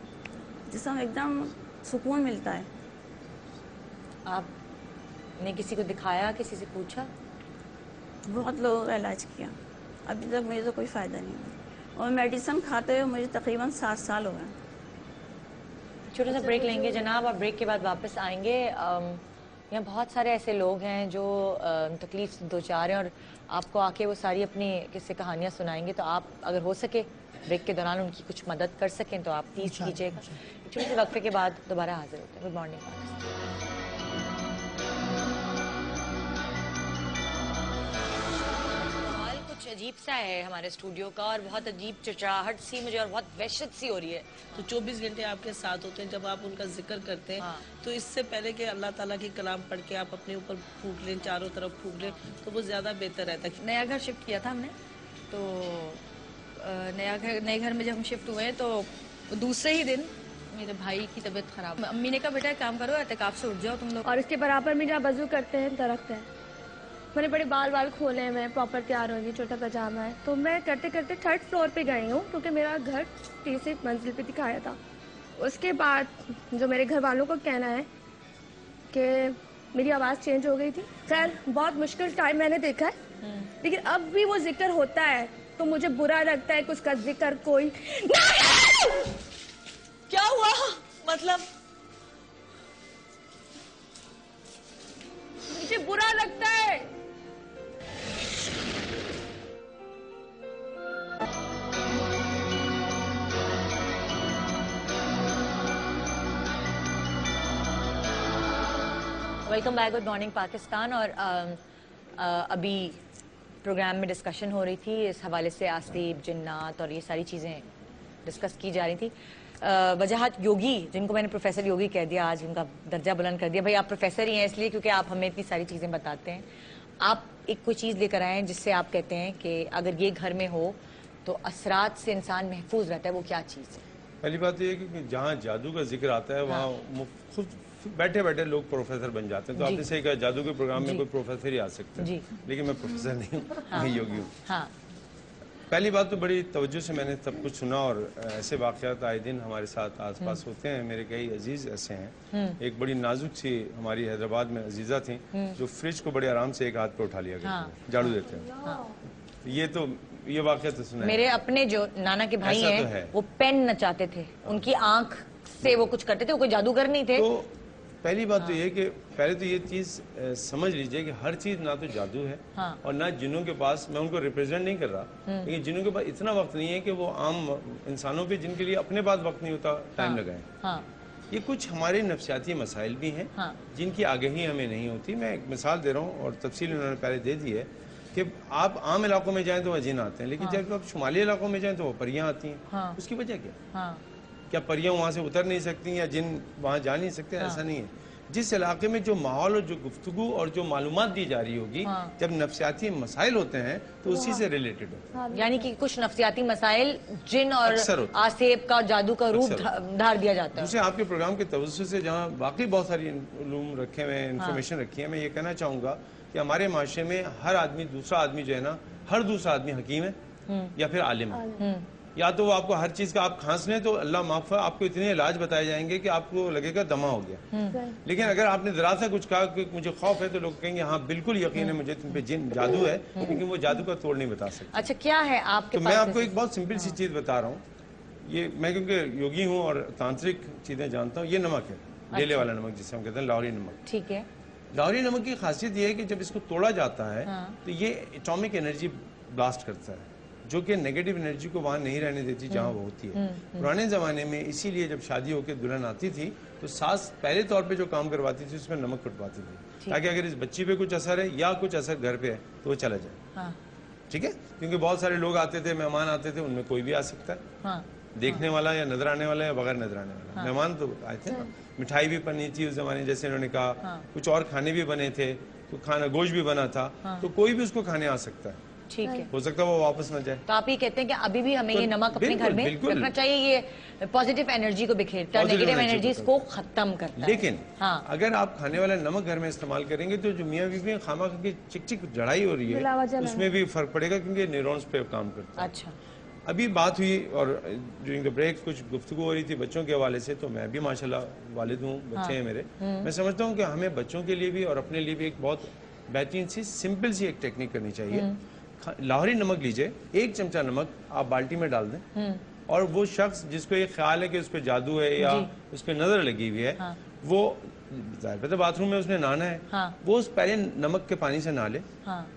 جیسے ایک دم سکون ملتا ہے. آپ نے کسی کو دکھایا, کسی سے پوچھا؟ بہت لوگوں کا علاج کیا, ابھی تک مجھے تو کوئی فائدہ نہیں ہوا, اور میڈیسن کھاتے ہوئے مجھے تقریباً 7 سال ہو گئے. چھوٹا سا بریک لیں گے جناب, اور بریک کے بعد واپس آئیں گے. یہاں بہت سارے ایسے لوگ ہیں جو تکلیف سے دوچار ہیں اور آپ کو آ کے وہ ساری اپنی قصے کہانیاں سنائیں گے. تو آپ اگر ہو سکے بریک کے دوران ان کی کچھ مدد کر سکیں تو آپ پلیز کیجیے گا. چھوٹے سے وقفے کے بعد دوبارہ حاضر ہوتے ہیں. Good morning Pakistan. کچھ عجیب سا ہے ہمارے اسٹوڈیو کا, اور بہت عجیب چچاہٹ سی مجھے اور بہت وحشت سی ہو رہی ہے. تو 24 گھنٹے آپ کے ساتھ ہوتے ہیں, جب آپ ان کا ذکر کرتے ہیں تو اس سے پہلے کہ اللہ تعالیٰ کی کلام پڑھ کے آپ اپنے اوپر پھونک لیں, چاروں طرف پھونک لیں, تو وہ زیادہ بہتر رہتا ہے. نیا گھر شفٹ کیا تھا ہم نے, تو نئے گھر میں جب ہم شفٹ ہوئے تو دوسرے ہی دن میرے بھائی کی طبیعت خراب. امی نے کہا بیٹا ایک کام کرو, اعتکاف سے اٹھ جاؤ تم لوگ. اور اس کے برابر میں جہاں وضو کرتے ہیں درخت ہے, میں نے بڑے بال کھولے ہیں, میں پراپر تیار ہوئی, چھوٹا پاجامہ ہے. تو میں کرتے کرتے 3rd فلور پہ گئی ہوں کیونکہ میرا گھر 3 منزل پہ دکھایا تھا. اس کے بعد جو میرے گھر والوں کو کہنا ہے کہ میری آواز چینج ہو گئی تھی. خیر بہت مشکل ٹائم میں نے دیکھا ہے, لیکن اب بھی وہ ذکر ہوتا ہے تو مجھے برا لگتا ہے کہ اس کا ذکر کوئی کیا ہوا مطلب مجھے برا لگتا ہے. Welcome back, good morning Pakistan. اور ابھی پروگرام میں ڈسکشن ہو رہی تھی اس حوالے سے آسیب, جنات اور یہ ساری چیزیں ڈسکس کی جا رہی تھی. وجاہت یوگی, جن کو میں نے پروفیسر یوگی کہہ دیا, آج ان کا درجہ بلند کر دیا. بھائی آپ پروفیسر ہی ہیں اس لیے کیونکہ آپ ہمیں اتنی ساری چیزیں بتاتے ہیں. آپ ایک کوئی چیز لے کر آئیں جس سے آپ کہتے ہیں کہ اگر یہ گھر میں ہو تو اثرات سے انسان محفوظ رہتا ہے, وہ کیا چیز ہے؟ پہلی بات یہ ہے کہ جہاں جادو کا ذکر آتا ہے وہاں خود بیٹھے بیٹھے لوگ پروفیسر بن جاتے ہیں. تو آپ نے صحیح کہا, جادو کے پروگرام میں کوئی پروفیسر ہی آ سکتا ہے, لیکن میں پروفیسر نہیں ہوں, میں یوگی ہوں. پہلی بات تو بڑی توجہ سے میں نے سب کچھ سنا, اور ایسے واقعات آئے دن ہمارے ساتھ آس پاس ہوتے ہیں. میرے کئی عزیز ایسے ہیں. ایک بڑی نازک سی ہماری حیدرآباد میں عزیزہ تھیں جو فریج کو بڑے آرام سے ایک ہاتھ پہ اٹھا لیا گیا, جھاڑو دیتے ہیں. یہ واقعہ تو سنا ہے. میرے اپنے جو نانا کے بھائی ہیں وہ پین نچاتے تھے, ان کی آنکھ سے وہ کچھ کرتے تھے, وہ کوئی جادوگر نہیں تھے. تو پہلی بات تو یہ کہ پہلے تو یہ چیز سمجھ لیجئے کہ ہر چیز نہ تو جادو ہے اور نہ جنوں کے پاس, میں ان کو ریپرزینٹ نہیں کر رہا, لیکن جنوں کے پاس اتنا وقت نہیں ہے کہ وہ عام انسانوں پہ جن کے لیے اپنے پاس وقت نہیں ہوتا ٹائم لگائیں. یہ کچھ ہمارے نفسیاتی مسائل بھی ہیں جن کی آگہی ہمیں نہیں ہوتی. میں ایک مثال دے رہا ہوں اور تفصیل انہوں نے پہلے دے دی ہے کہ آپ عام علاقوں میں جائیں تو وہ جن آتے ہیں, لیکن جب آپ شمالی علاقوں میں جائیں تو وہ پریاں آتی ہیں. اس کی وجہ کیا پریاں وہاں سے اتر نہیں سکتی یا جن وہاں جا نہیں سکتے؟ ایسا نہیں ہے. جس علاقے میں جو ماحول اور جو گفتگو اور جو معلومات دی جا رہی ہوگی, جب نفسیاتی مسائل ہوتے ہیں تو اسی سے ریلیٹڈ ہوتے ہیں. یعنی کہ کچھ نفسیاتی مسائل جن اور آسیب کا جادو کا روپ دھار دیا جاتا ہے. دوسرے آپ کے پروگرام کے توسط سے جہاں واقعی بہت ساری علوم رکھے ہوئے ہیں, انفارمیشن رکھی ہے, میں یہ کہنا چاہوں گا کہ ہمارے معاشرے میں ہر آدمی, دوسرا آدمی جو ہے نا, ہر دوسرا آدمی حکیم ہے یا پھر عالم ہے. یا تو وہ آپ کو ہر چیز کا آپ کھانسنے تو اللہ معاف ہے آپ کو اتنے علاج بتائے جائیں گے کہ آپ کو لگے گا دمہ ہو گیا. لیکن اگر آپ نے ذرا سا کچھ کہا کہ مجھے خوف ہے تو لوگ کہیں گے ہاں بالکل یقین ہے مجھے تم پہ جن جادو ہے, لیکن وہ جادو کا توڑ نہیں بتا سکتے. اچھا کیا ہے آپ کے تو میں آپ کو ایک بہت سمپل سی چیز بتا رہا ہوں. یہ میں کیونکہ یوگی ہوں اور تانترک چیزیں جانتا ہوں. یہ نمک ہے, ڈیلے والا نمک جسے ہم کہتے ہیں لاہوری نمک. ٹھیک ہے. لاہوری نمک کی خاصیت یہ ہے کہ جب اس کو توڑا جاتا ہے تو یہ ایٹامک انرجی بلاسٹ کرتا ہے, جو کہ نیگیٹو انرجی کو وہاں نہیں رہنے دیتی جہاں وہ ہوتی ہے. پرانے زمانے میں اسی لیے جب شادی ہو کے دلہن آتی تھی تو ساس پہلے طور پہ جو کام کرواتی تھی اس میں نمک کٹواتی تھی, تاکہ اگر اس بچی پہ کچھ اثر ہے یا کچھ اثر گھر پہ ہے تو وہ چلا جائے. ٹھیک ہے, کیونکہ بہت سارے لوگ آتے تھے, مہمان آتے تھے, ان میں کوئی بھی آ سکتا ہے, دیکھنے والا یا نظر آنے والا یا بغیر نظر آنے والا. مہمان تو آئے تھے, مٹھائی بھی بنی تھی اس زمانے, جیسے انہوں نے کہا کچھ اور کھانے بھی بنے تھے, کھانا گوشت بھی بنا تھا, تو کوئی بھی اس کو کھانے آ سکتا ہے. ٹھیک ہے, ہو سکتا ہے وہ واپس نہ جائے. تو آپ یہ کہتے ہیں کہ ابھی بھی ہمیں یہ نمک اپنے گھر میں رکھنا چاہیے, یہ پازیٹیو انرجی کو بکھیرتا ہے, نیگیٹو انرجیز کو ختم کرتا ہے. لیکن اگر آپ کھانے والا نمک گھر میں استعمال کریں گے تو جو میاں بیوی خامہ کی چک چک جڑائی ہو رہی ہے اس میں بھی فرق پڑے گا, کیونکہ نیورونز پہ کام کرتا ہے. اچھا, ابھی بات ہوئی اور ڈیورنگ دا بریک کچھ گفتگو ہو رہی تھی بچوں کے حوالے سے, تو میں بھی ماشاءاللہ والد ہوں, بچے ہیں میرے. میں سمجھتا ہوں کہ ہمیں بچوں کے لیے بھی اور اپنے لیے بھی ایک بہت بہترین سی سمپل سی ایک ٹیکنیک کرنی چاہیے. لاہوری نمک لیجئے, 1 چمچہ نمک آپ بالٹی میں ڈال دیں, اور وہ شخص جس کو یہ خیال ہے کہ اس پہ جادو ہے یا اس پہ نظر لگی ہوئی ہے, وہ ظاہر باتھ روم میں اس نے نہانا ہے, وہ اس پہلے نمک کے پانی سے نہا لے,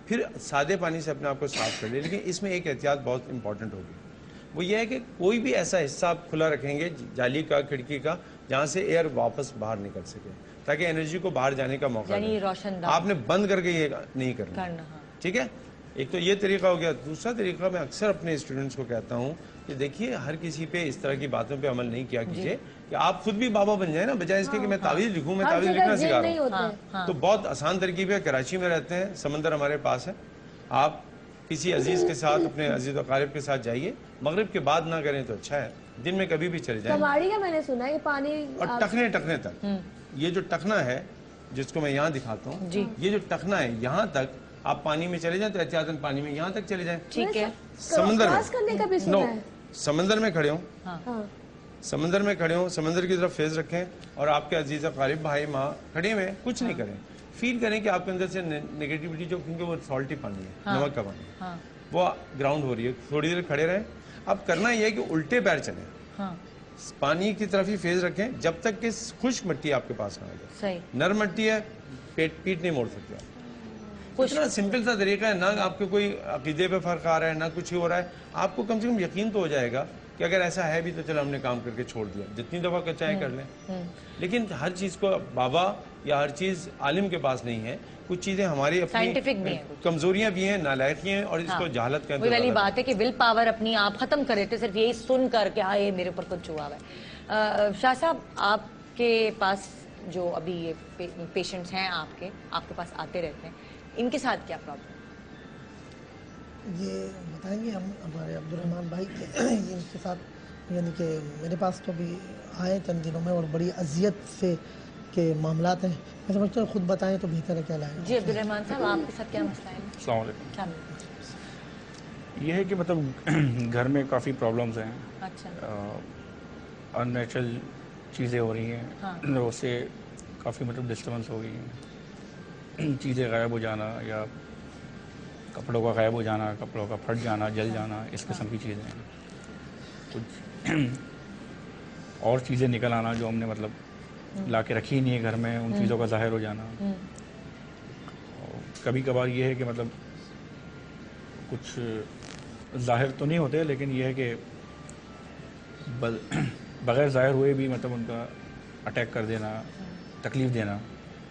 پھر سادے پانی سے اپنے آپ کو صاف کر لے. لیکن اس میں ایک احتیاط بہت امپورٹنٹ ہوگی, وہ یہ ہے کہ کوئی بھی ایسا حصہ آپ کھلا رکھیں گے جالی کا, کھڑکی کا, جہاں سے ایئر واپس باہر نکل سکے, تاکہ انرجی کو باہر جانے کا موقع دے. آپ نے بند کر کے یہ نہیں کرنا. ٹھیک ہے, ایک تو یہ طریقہ ہو گیا. دوسرا طریقہ میں اکثر اپنے اسٹوڈنٹس کو کہتا ہوں کہ دیکھیے ہر کسی پہ اس طرح کی باتوں پہ عمل نہیں کیا کیجیے کہ آپ خود بھی بابا بن جائیں نا, بجائے اس کے کہ میں تعویذ لکھوں, میں تعویذ لکھنا سکھا رہا ہوں. تو بہت آسان ترکیب ہے. کراچی میں رہتے ہیں, سمندر ہمارے پاس ہے, آپ کسی عزیز کے ساتھ, اپنے عزیز و اقارب کے ساتھ جائیے, مغرب کے بعد نہ کریں تو اچھا ہے, دن میں کبھی بھی چلے جائیں. کماڑی کا میں نے سنا ہے پانی, اور ٹکنے تک, یہ جو ٹکنا ہے جس کو میں یہاں دکھاتا ہوں, یہ جو ٹکنا ہے یہاں تک آپ پانی میں چلے جائیں تو احتیاطاً پانی میں یہاں تک چلے جائیں. ٹھیک ہے, سمندر میں سمندر میں کھڑے ہوں, سمندر میں کھڑے ہوں, سمندر کی طرف فیس رکھیں, اور آپ کے عزیز اقارب بھائی ماں کھڑے ہوئے, کچھ نہیں کریں, فیل کریں کہ آپ کے اندر سے نیگیٹیوٹی جو, کیونکہ وہ سالٹی پانی ہے, نمک کا پانی, وہ گراؤنڈ ہو رہی ہے. تھوڑی دیر کھڑے رہیں. اب کرنا یہ ہے کہ الٹے پیر چلیں, پانی کی طرف ہی فیس رکھیں جب تک کہ خشک مٹی آپ کے پاس نہ آ جائے. نرم مٹی ہے, پیٹ نہیں موڑ سکتے. اتنا سمپل سا طریقہ ہے, نہ آپ کے کوئی عقیدے پہ فرق آ رہا ہے, نہ کچھ ہی ہو رہا ہے. آپ کو کم سے کم یقین تو ہو جائے گا کہ اگر ایسا ہے بھی تو چلو ہم نے کام کر کے چھوڑ دیا, جتنی دفعہ کا چاہے کر لیں. لیکن ہر چیز کو بابا یا ہر چیز عالم کے پاس نہیں ہے. کچھ چیزیں ہماری اپنی کمزوریاں بھی ہیں, نالائقیاں ہیں, اور اس کو جہالت کا وہی والی بات ہے کہ ول پاور اپنی آپ ختم کر رہے تھے صرف یہی سن کر کے آئے میرے اوپر کچھ ہوا ہے. شاہ صاحب, آپ کے پاس جو ابھی یہ پیشنٹس ہیں آپ کے پاس آتے رہتے ہیں, ان کے ساتھ کیا پرابلم؟ یہ بتائیں گے ہم ہمارے عبدالرحمان بھائی کے, ان کے ساتھ یعنی کہ میرے پاس تو بھی آئے چند دنوں میں, اور بڑی اذیت سے کے معاملات ہیں. میں سمجھتا ہوں خود بتائیں تو بہتر ہے. کیا لائیں جی عبدالرحمان صاحب, آپ کے ساتھ کیا مسئلہ ہے؟ السلام علیکم. یہ ہے کہ مطلب گھر میں کافی پرابلمز ہیں. اچھا. ان نیچرل چیزیں ہو رہی ہیں, اس سے کافی مطلب ڈسٹربنس ہو گئی ہیں. چیزیں غائب ہو جانا, یا کپڑوں کا غائب ہو جانا, کپڑوں کا پھٹ جانا, جل جانا, اس قسم کی چیزیں ہیں. کچھ اور چیزیں نکل آنا جو ہم نے مطلب لا کے رکھی نہیں ہے گھر میں, ان چیزوں کا ظاہر ہو جانا. کبھی کبھار یہ ہے کہ مطلب کچھ ظاہر تو نہیں ہوتے, لیکن یہ ہے کہ بغیر ظاہر ہوئے بھی مطلب ان کا اٹیک کر دینا, تکلیف دینا.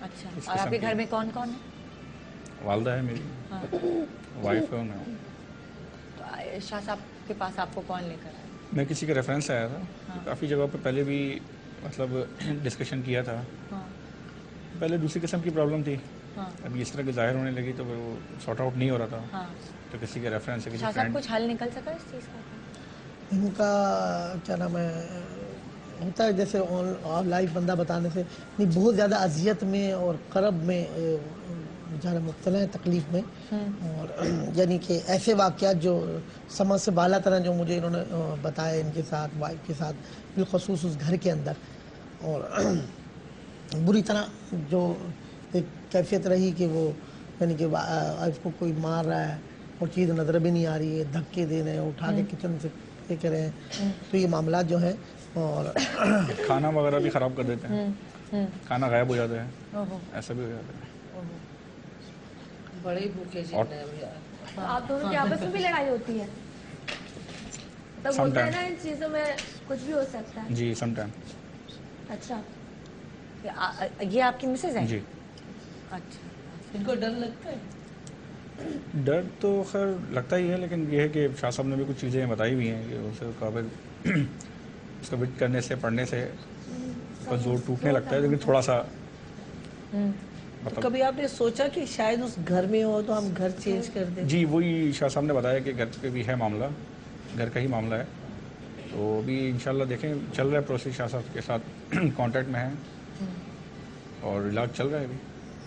اچھا. اور آپ کے گھر میں کون کون ہے؟ والدہ ہے میری, وائف ہے, میں ہوں. شاہ صاحب کے پاس آپ کو کون لے کر آیا؟ میں کسی کے ریفرنس سے آیا تھا. کافی جگہ پہ پہلے بھی مطلب ڈسکشن کیا تھا. پہلے دوسری قسم کی پرابلم تھی, ابھی اس طرح کے ظاہر ہونے لگی تو وہ سارٹ آؤٹ نہیں ہو رہا تھا. تو کسی کے ریفرنس سے, کسی فرینڈ. کچھ حل نکل سکا اس چیز کا؟ ان کا کیا نام ہے, ہوتا ہے جیسے آن لائف بندہ بتانے سے نہیں, بہت زیادہ اذیت میں اور کرب میں بیچارے مبتلا ہیں تکلیف میں، اور یعنی کہ ایسے واقعات جو سمجھ سے بالا طرح جو مجھے انہوں نے بتائے ان کے ساتھ، وائف کے ساتھ بالخصوص اس گھر کے اندر، اور بری طرح جو ایک کیفیت رہی کہ وہ یعنی کہ وائف کو کوئی مار رہا ہے اور چیز نظر بھی نہیں آ رہی ہے، دھکے دے رہے ہیں، اٹھا کے کچن سے یہ کر رہے ہیں، تو یہ معاملات جو ہیں، اور کھانا وغیرہ بھی خراب کر دیتے ہیں، کھانا غائب ہو جاتا ہے، ایسا بھی ہو جاتا ہے۔ بڑے ہی بھوکے آپ دونوں کی آپس میں بھی لڑائی ہوتی ہے؟ تب ہوتا ہے نا ان چیزوں میں کچھ بھی ہو سکتا ہے؟ جی سم ٹائم۔ اچھا، یہ آپ کی مسز ہیں؟ جی۔ اچھا، ان کو ڈر لگتا ہے؟ ڈر تو خیر لگتا ہی ہے، لیکن یہ ہے کہ شاہ صاحب نے بھی کچھ چیزیں بتائی ہوئی ہیں کہ اسے قابل اس کو وٹ کرنے سے، پڑھنے سے اس کا زور ٹوٹنے لگتا ہے، لیکن تھوڑا سا کبھی آپ نے سوچا کہ شاید اس گھر میں ہو تو ہم گھر چینج کر دیں؟ جی وہی شاہ صاحب نے بتایا کہ گھر پہ بھی ہے معاملہ، گھر کا ہی معاملہ ہے، تو ابھی انشاءاللہ دیکھیں چل رہا ہے پروسیس، شاہ صاحب کے ساتھ کانٹیکٹ میں ہیں اور علاج چل رہا ہے ابھی۔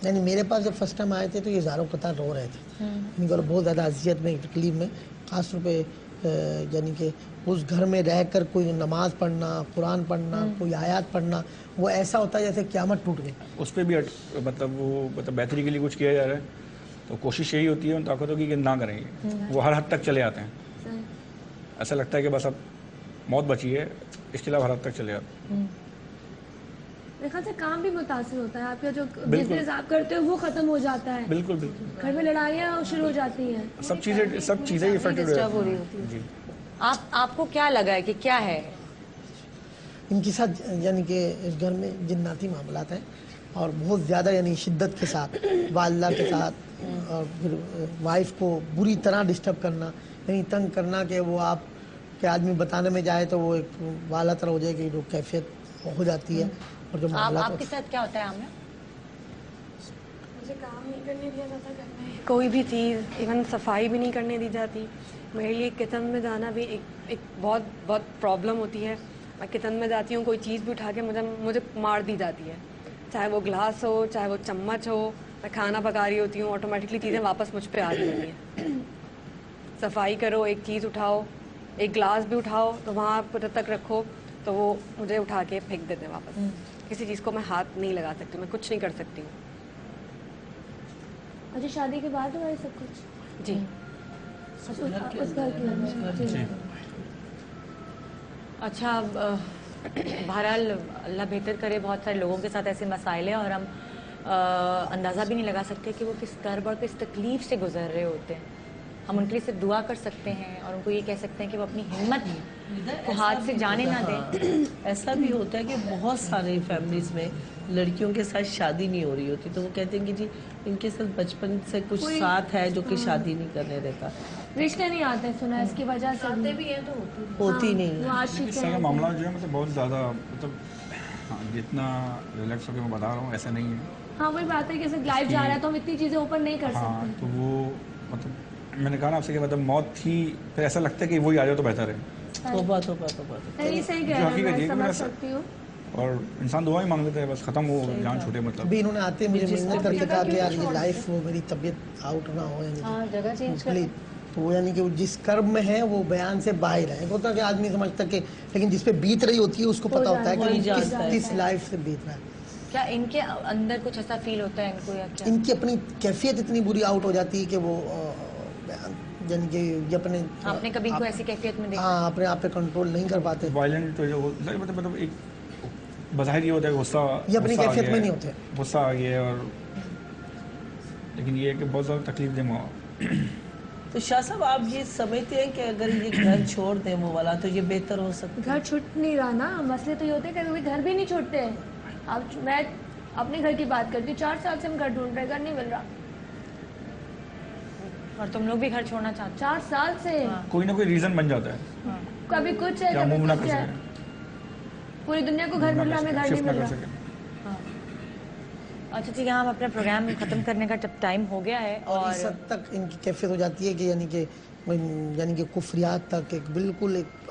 یعنی میرے پاس جب فرسٹ ٹائم آئے تھے تو یہ زاروں قطار رو رہے تھے، ان کو بہت زیادہ اذیت میں، تکلیف میں، خاص طور پہ یعنی کہ اس گھر میں رہ کر کوئی نماز پڑھنا، قرآن پڑھنا، کوئی آیات پڑھنا، وہ ایسا ہوتا ہے جیسے قیامت ٹوٹ گئی۔ اس پہ بھی مطلب وہ بہتری کے لیے کچھ کیا جا رہا ہے، تو کوشش یہی ہوتی ہے ان طاقتوں کی کہ نہ کریں گے، وہ ہر حد تک چلے آتے ہیں، ایسا لگتا ہے کہ بس اب موت بچی ہے، اس کے علاوہ ہر حد تک چلے آتے ہیں۔ میرے خیال سے کام بھی متاثر ہوتا ہے، آپ کا جو بزنس آپ کرتے ہو وہ ختم ہو جاتا ہے، بالکل بالکل، گھر میں لڑائیاں شروع ہو جاتی ہیں، سب چیزیں افیکٹڈ ہو رہی ہوتی ہیں۔ جی آپ کو کیا لگا ہے کہ کیا ہے ان کے ساتھ؟ یعنی کہ اس گھر میں جناتی معاملات ہیں، اور بہت زیادہ یعنی شدت کے ساتھ والدہ کے ساتھ، اور پھر وائف کو بری طرح ڈسٹرب کرنا، یعنی تنگ کرنا کہ وہ آپ کے آدمی بتانے میں جائے تو وہ ایک والا طرح ہو جائے کہ جو کیفیت ہو جاتی ہے، اور جو معاملات آپ کے ساتھ کیا ہوتا ہے عامرہ؟ مجھے کام نہیں کرنے دیا جاتا گھر میں، کوئی بھی چیز، ایون صفائی بھی نہیں کرنے دی جاتی، میرے لیے کچن میں جانا بھی ایک بہت پرابلم ہوتی ہے، میں کچن میں جاتی ہوں کوئی چیز بھی اٹھا کے مجھے مار دی جاتی ہے، چاہے وہ گلاس ہو چاہے وہ چمچ ہو، میں کھانا پکا رہی ہوتی ہوں آٹومیٹکلی چیزیں واپس مجھ پہ آ رہی ہوتی ہیں، صفائی کرو، ایک چیز اٹھاؤ، ایک گلاس بھی اٹھاؤ تو وہاں جب تک رکھو تو وہ مجھے اٹھا کے پھینک دیتے ہیں واپس، کسی چیز کو میں ہاتھ نہیں لگا سکتی، میں کچھ نہیں کر سکتی ہوں۔ اچھا، شادی کے بعد ہوا یہ سب کچھ؟ جی، اس گھر کے اچھا، بہرحال اللہ بہتر کرے، بہت سارے لوگوں کے ساتھ ایسے مسائل ہیں اور ہم اندازہ بھی نہیں لگا سکتے کہ وہ کس کرب اور کس تکلیف سے گزر رہے ہوتے ہیں۔ ہم ان کے لیے صرف دعا کر سکتے ہیں اور ان کو یہ کہہ سکتے ہیں کہ وہ اپنی ہمت کو ہاتھ سے جانے نہ دیں۔ ایسا بھی ہوتا ہے کہ بہت سارے فیملیز میں لڑکیوں کے ساتھ شادی نہیں ہو رہی ہوتی، تو وہ کہتے ہیں کہ جی ان کے ساتھ بچپن سے کچھ ساتھ ہے جو کہ شادی نہیں کرنے دیتا، رشتے نہیں آتے، سنا اس کی وجہ سے آتے بھی ہیں تو ہوتی نہیں ہے۔ اس طرح کا معاملہ جو ہے مطلب بہت زیادہ، مطلب جتنا ریلیکس ہو کے میں بتا رہا ہوں ایسا نہیں ہے۔ ہاں وہی بات ہے کہ صرف لائف جا رہا ہے تو ہم اتنی چیزیں اوپر نہیں کر ہاں سکتے، تو وہ مطلب میں نے کہا نا آپ سے کہ مطلب موت تھی، پھر ایسا لگتا ہے کہ وہی آ جائے تو بہتر ہے۔ صحیح کہہ رہے ہیں، میں سمجھ سکتی ہوں، اور انسان دعا ہی مانگ لیتا ہے بس، ختم ہو جان چھوٹے مطلب۔ ابھی انہوں نے آتے مجھے محنت کر کے کہا کہ یار یہ لائف وہ میری طبیعت آؤٹ نہ ہو، یعنی جگہ چینج کر، تو وہ یعنی کہ جس کرب میں ہے وہ بیان سے باہر ہے، ہوتا کہ آدمی سمجھتا کہ لیکن جس پہ بیت رہی ہوتی ہے اس کو پتا ہوتا ہے کہ کس لائف سے بیت رہا ہے۔ کیا ان کے اندر کچھ ایسا فیل ہوتا ہے ان کو، یا کیا ان کی اپنی کیفیت اتنی بری آؤٹ ہو جاتی ہے کہ وہ یعنی کہ اپنے آپ نے کبھی ان کو ایسی کیفیت میں دیکھا؟ ہاں، اپنے آپ پہ کنٹرول نہیں کر پاتے، وائلنٹ مطلب ایک بظاہر یہ ہوتا ہے غصہ، یہ اپنی کیفیت میں نہیں ہوتے، غصہ آ گیا، اور لیکن یہ ہے کہ بہت زیادہ تکلیف دہ تو شاہ صاحب آپ یہ سمجھتے ہیں کہ اگر یہ گھر چھوڑ دیں وہ والا تو یہ بہتر ہو سکتا ہے؟ گھر چھوٹ نہیں رہا نا، مسئلے تو یہ ہوتے ہیں کہ کبھی گھر بھی نہیں چھوڑتے ہیں۔ اب میں اپنے گھر کی بات کرتی ہوں، 4 سال سے ہم گھر ڈھونڈ رہے، گھر نہیں مل رہا، اور تم لوگ بھی گھر چھوڑنا چاہتے 4 سال سے کوئی نہ کوئی ریزن بن جاتا ہے، کبھی کچھ ہے کبھی کچھ ہے، پوری دنیا کو گھر مل رہا، ہمیں گھر نہیں مل رہا۔ اچھا ٹھیک ہے، ہم اپنا پروگرام ختم کرنے کا جب ٹائم ہو گیا ہے، اور اس حد تک ان کی کیفیت ہو جاتی ہے کہ یعنی کہ کفریات تک ایک بالکل ایک